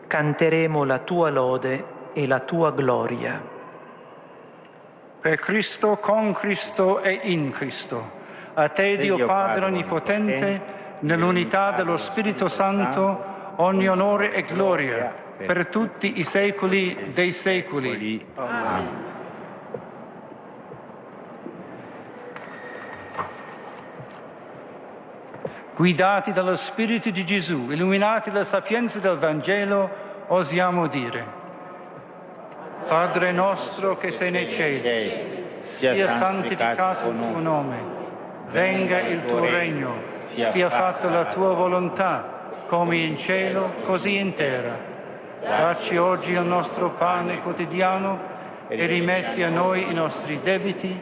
canteremo la tua lode e la tua gloria. Per Cristo, con Cristo e in Cristo. A te, Dio Padre Onnipotente, nell'unità dello Spirito Santo, ogni onore e gloria per tutti i secoli dei secoli. Amen. Guidati dallo Spirito di Gesù, illuminati dalla sapienza del Vangelo, osiamo dire: Padre nostro che sei nei cieli, sia santificato il tuo nome. Venga il tuo regno, sia fatta la tua volontà, come in cielo, così in terra. Dacci oggi il nostro pane quotidiano e rimetti a noi i nostri debiti,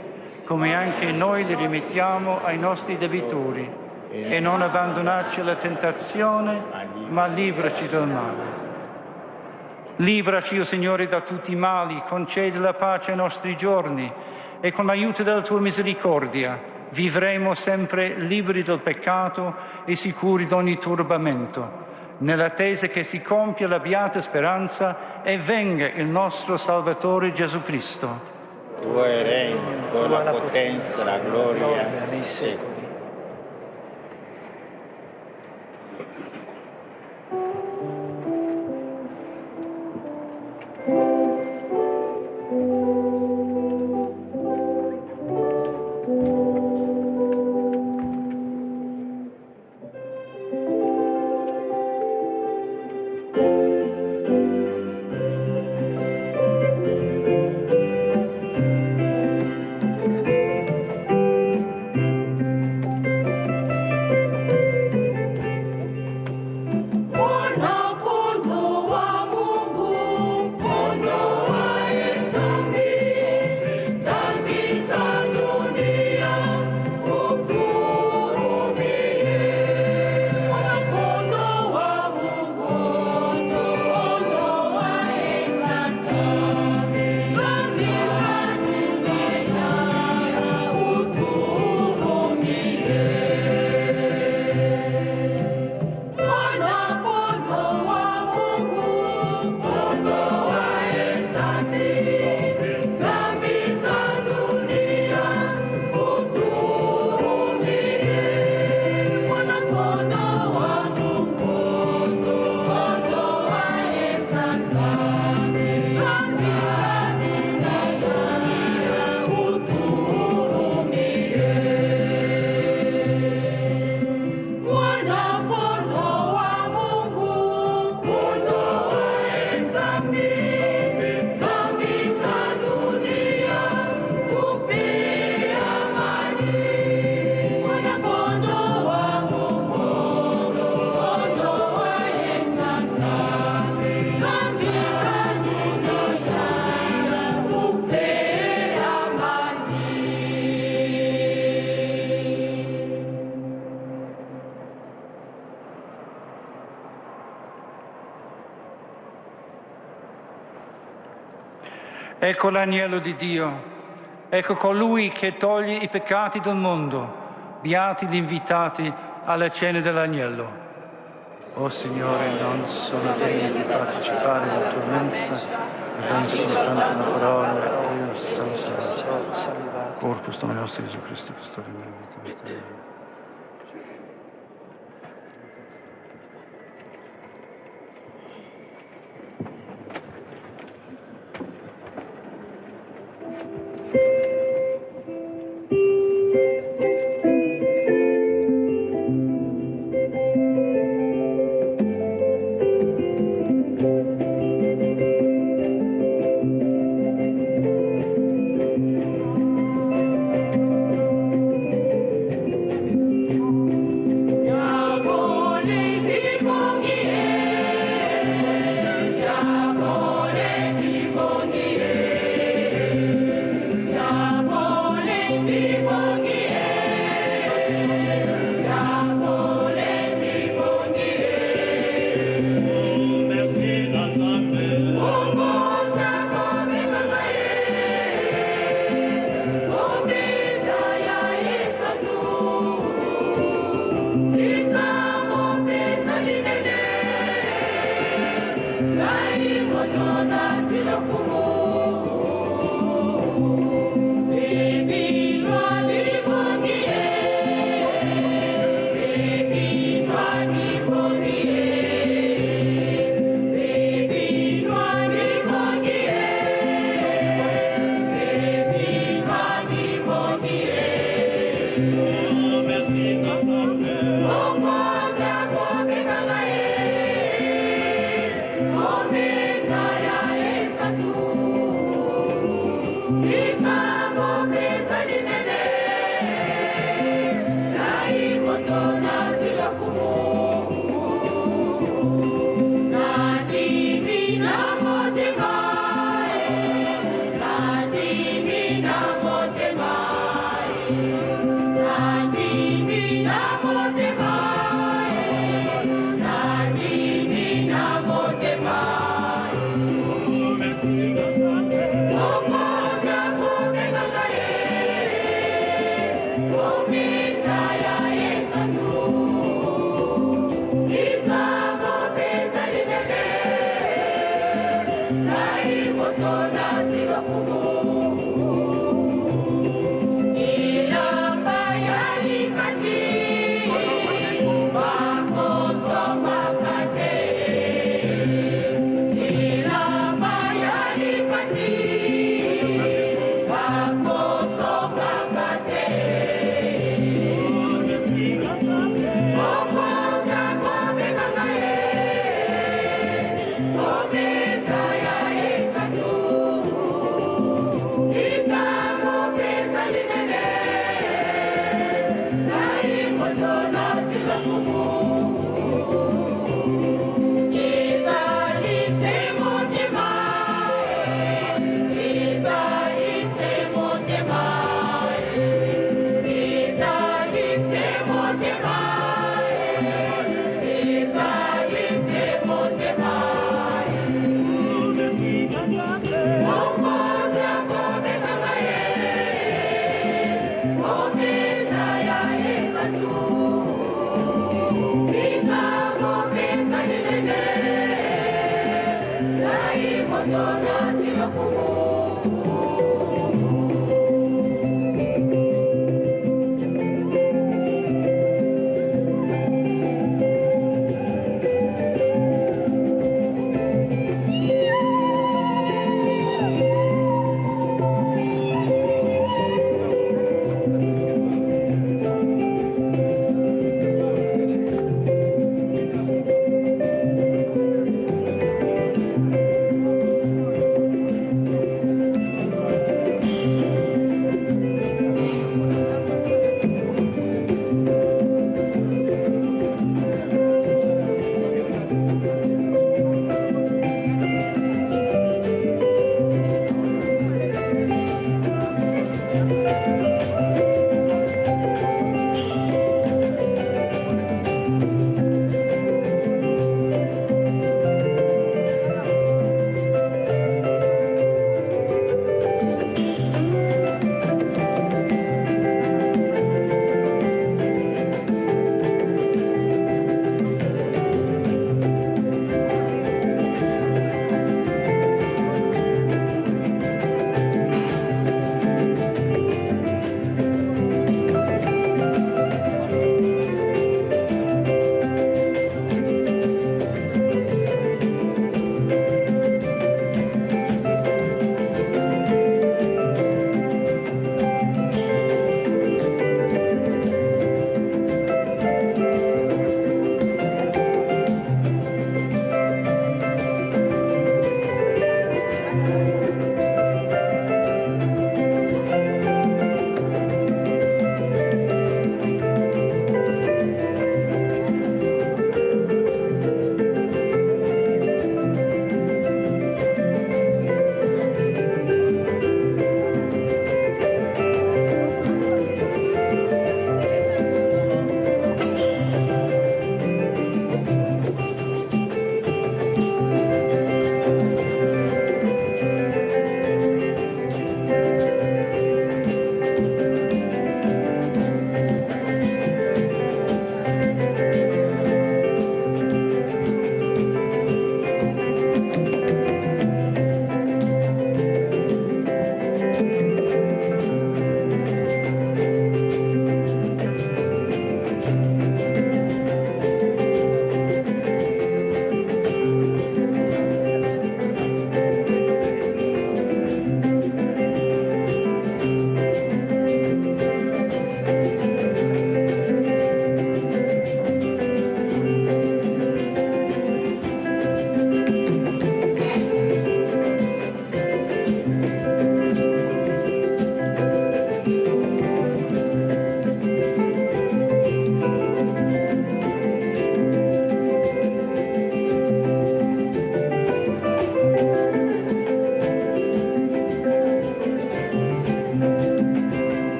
come anche noi li rimettiamo ai nostri debitori. E non abbandonarci alla tentazione, ma libraci dal male. Libraci, o Signore, da tutti i mali, concedi la pace ai nostri giorni e con l'aiuto della tua misericordia vivremo sempre liberi dal peccato e sicuri di ogni turbamento, nell'attesa che si compia la beata speranza e venga il nostro Salvatore Gesù Cristo. Tuo è il regno, tua la potenza, la gloria nei secoli. Ecco l'agnello di Dio, ecco colui che toglie i peccati del mondo. Beati gli invitati alla cena dell'agnello. O Signore, non sono degno di partecipare alla tua mensa, ma non soltanto una parola, e io sono salvato. Corpus Domini nostro Gesù Cristo, custode mia vita.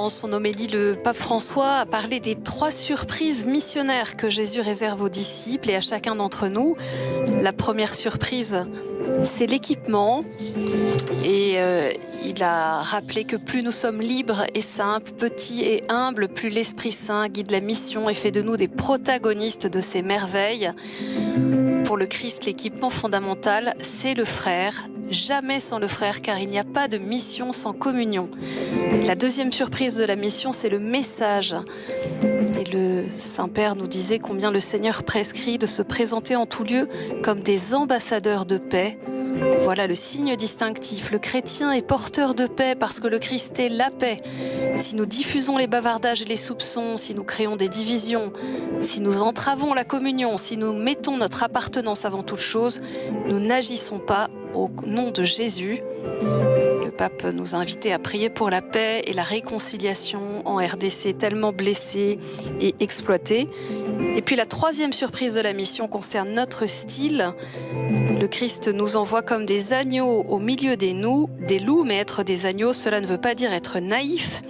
Dans son homélie, le pape François a parlé des 3 surprises missionnaires que Jésus réserve aux disciples et à chacun d'entre nous. La première surprise, c'est l'équipement. Et il a rappelé que plus nous sommes libres et simples, petits et humbles, plus l'Esprit Saint guide la mission et fait de nous des protagonistes de ces merveilles. Pour le Christ, l'équipement fondamental, c'est le frère. Jamais sans le frère, car il n'y a pas de mission sans communion. La deuxième surprise de la mission, c'est le message. Et le Saint-Père nous disait combien le Seigneur prescrit de se présenter en tout lieu comme des ambassadeurs de paix. Voilà le signe distinctif. Le chrétien est porteur de paix parce que le Christ est la paix. Si nous diffusons les bavardages et les soupçons, si nous créons des divisions, si nous entravons la communion, si nous mettons notre appartenance avant toute chose, nous n'agissons pas au nom de Jésus. Le pape nous a invités à prier pour la paix et la réconciliation en RDC, tellement blessée et exploitée. Et puis la troisième surprise de la mission concerne notre style. Le Christ nous envoie comme des agneaux au milieu des loups, mais être des agneaux, cela ne veut pas dire être naïf,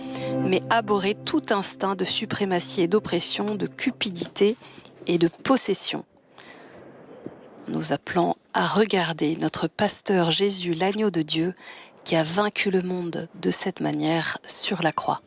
mais abhorrer tout instinct de suprématie et d'oppression, de cupidité et de possession. Nous appelons à regarder notre pasteur Jésus, l'agneau de Dieu, qui a vaincu le monde de cette manière sur la croix.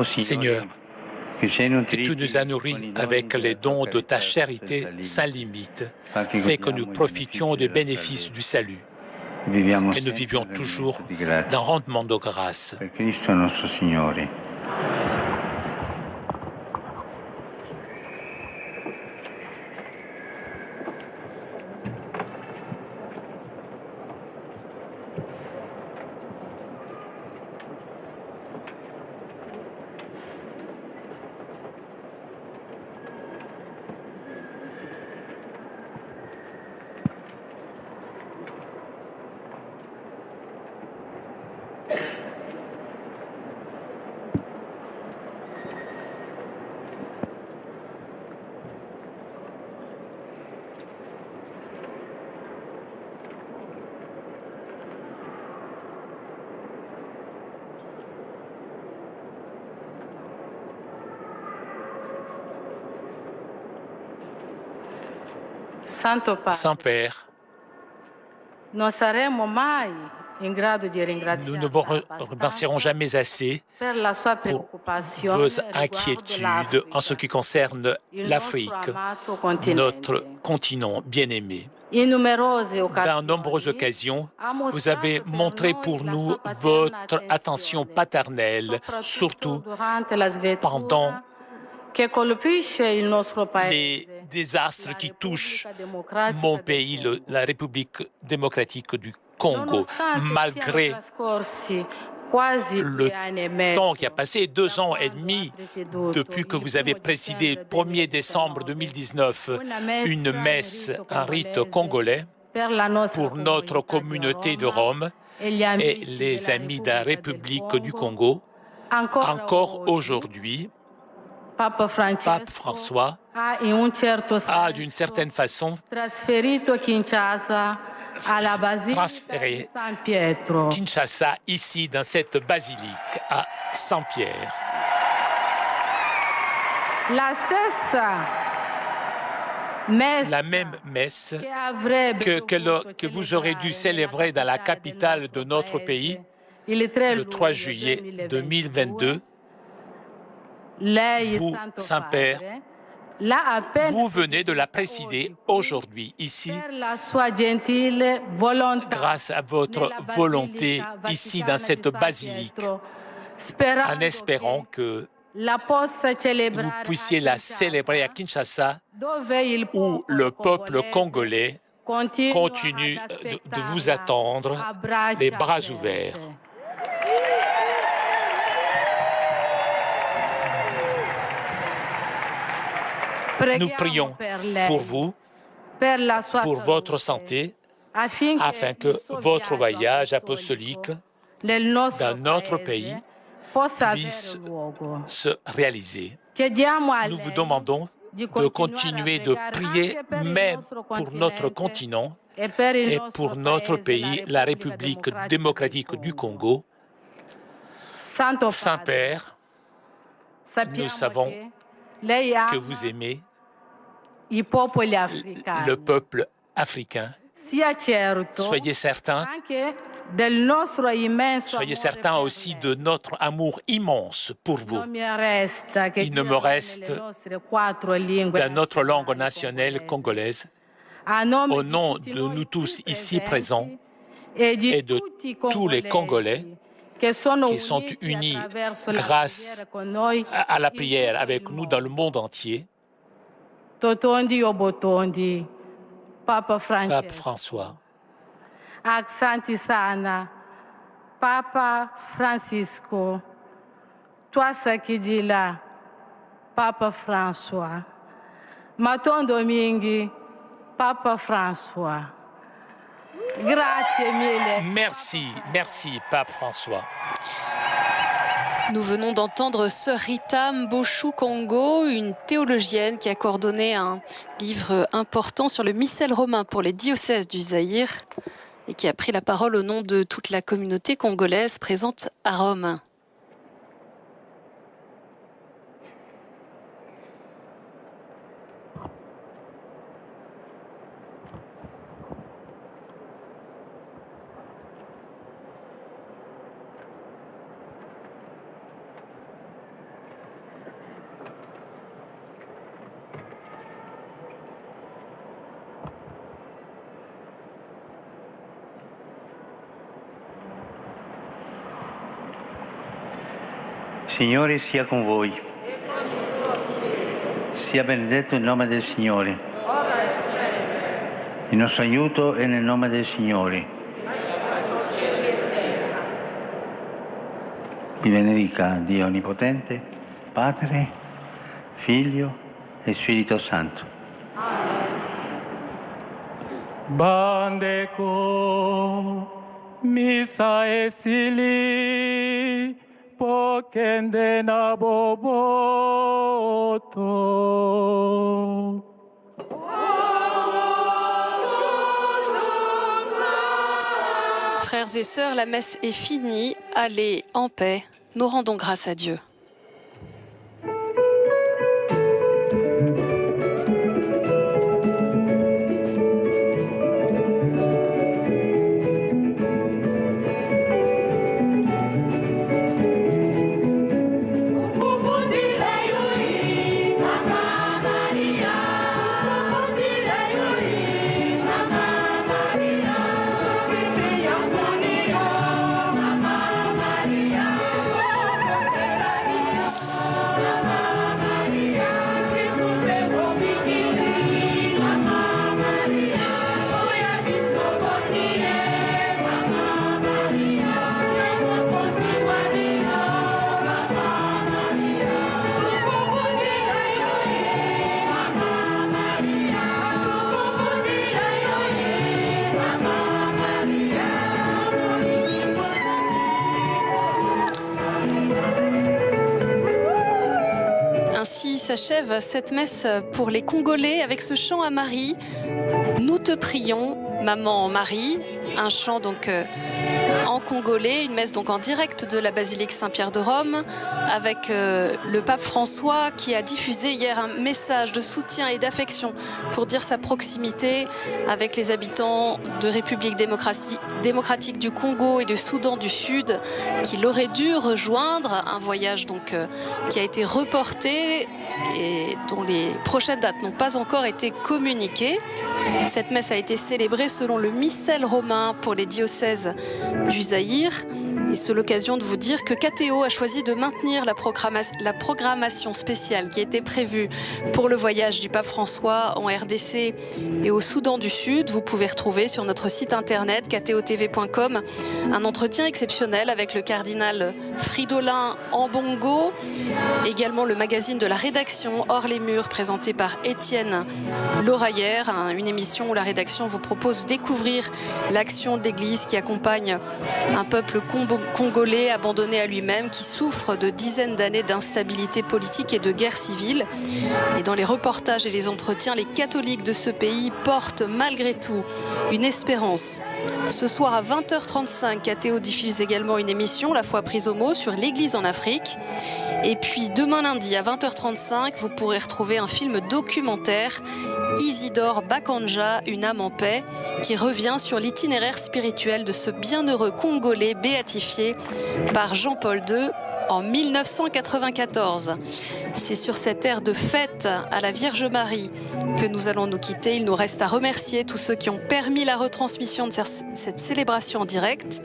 Seigneur, que tu nous as nourris avec les dons de ta charité sans limite, fais que nous profitions des bénéfices du salut, que nous vivions toujours d'un rendement de grâce. Saint-Père, nous ne vous remercierons jamais assez pour vos inquiétudes en ce qui concerne l'Afrique, notre continent bien-aimé. Dans nombreuses occasions, vous avez montré pour nous votre attention paternelle, surtout pendant les désastres qui touchent mon pays, la République démocratique du Congo. Malgré le temps qui a passé, 2 ans et demi depuis que vous avez présidé le 1er décembre 2019 une messe, un rite congolais pour notre communauté de Rome et les amis de la République du Congo, encore aujourd'hui, Pape François a d'une certaine façon transféré Kinshasa ici dans cette basilique à la même messe que vous aurez dû célébrer dans la capitale de notre pays le 3 juillet 2022. Vous, Saint-Père, vous venez de la présider aujourd'hui, ici, grâce à votre volonté, ici, dans cette basilique, en espérant que vous puissiez la célébrer à Kinshasa, où le peuple congolais continue de vous attendre, les bras ouverts. Nous prions pour vous, pour votre santé, afin que votre voyage apostolique dans notre pays puisse se réaliser. Nous vous demandons de continuer de prier même pour notre continent et pour notre pays, la République démocratique du Congo. Saint-Père, nous savons que vous aimez le peuple africain. Soyez certains aussi de notre amour immense pour vous. Il ne me reste dans notre langue nationale congolaise, au nom de nous tous ici présents et de tous les Congolais qui sont unis grâce à la prière avec nous dans le monde entier, Pape François. Asante sana Papa Francisco, twasakidila Papa François, matondo mingi Papa François. Grazie mille. Merci, merci Pape François. Nous venons d'entendre Sœur Rita Mboshu Kongo, une théologienne qui a coordonné un livre important sur le missel romain pour les diocèses du Zaïre et qui a pris la parole au nom de toute la communauté congolaise présente à Rome. Signore sia con voi. Sia benedetto il nome del Signore. Il nostro aiuto è nel nome del Signore. Vi benedica Dio Onnipotente, Padre, Figlio e Spirito Santo. Bandeko misa esili pokende na boboto. Frères et sœurs, la messe est finie. Allez en paix. Nous rendons grâce à Dieu. Ainsi s'achève cette messe pour les Congolais avec ce chant à Marie. Nous te prions, Maman Marie, un chant donc en en congolais, une messe donc en direct de la basilique Saint-Pierre de Rome, avec le pape François qui a diffusé hier un message de soutien et d'affection pour dire sa proximité avec les habitants de République démocratique du Congo et de Soudan du Sud, qu'il aurait dû rejoindre, un voyage donc qui a été reporté et dont les prochaines dates n'ont pas encore été communiquées. Cette messe a été célébrée selon le missel romain pour les diocèses du Zaïre. Et c'est l'occasion de vous dire que KTO a choisi de maintenir la programmation spéciale qui était prévue pour le voyage du pape François en RDC et au Soudan du Sud. Vous pouvez retrouver sur notre site internet ktotv.com un entretien exceptionnel avec le cardinal Fridolin Ambongo, également le magazine de la rédaction Hors les murs présenté par Étienne Lauraillère, une émission où la rédaction vous propose de découvrir l'action de l'Église qui accompagne un peuple congolais abandonné à lui-même, qui souffre de dizaines d'années d'instabilité politique et de guerre civile. Et dans les reportages et les entretiens, les catholiques de ce pays portent malgré tout une espérance. Ce soir à 20h35, KTO diffuse également une émission, La foi prise au mot, sur l'Église en Afrique. Et puis demain lundi à 20h35, vous pourrez retrouver un film documentaire, Isidore Bakanja, Une âme en paix, qui revient sur l'itinéraire spirituel de ce bienheureux Congolais béatifié par Jean-Paul II en 1994. C'est sur cette ère de fête à la Vierge Marie que nous allons nous quitter. Il nous reste à remercier tous ceux qui ont permis la retransmission de cette célébration en direct.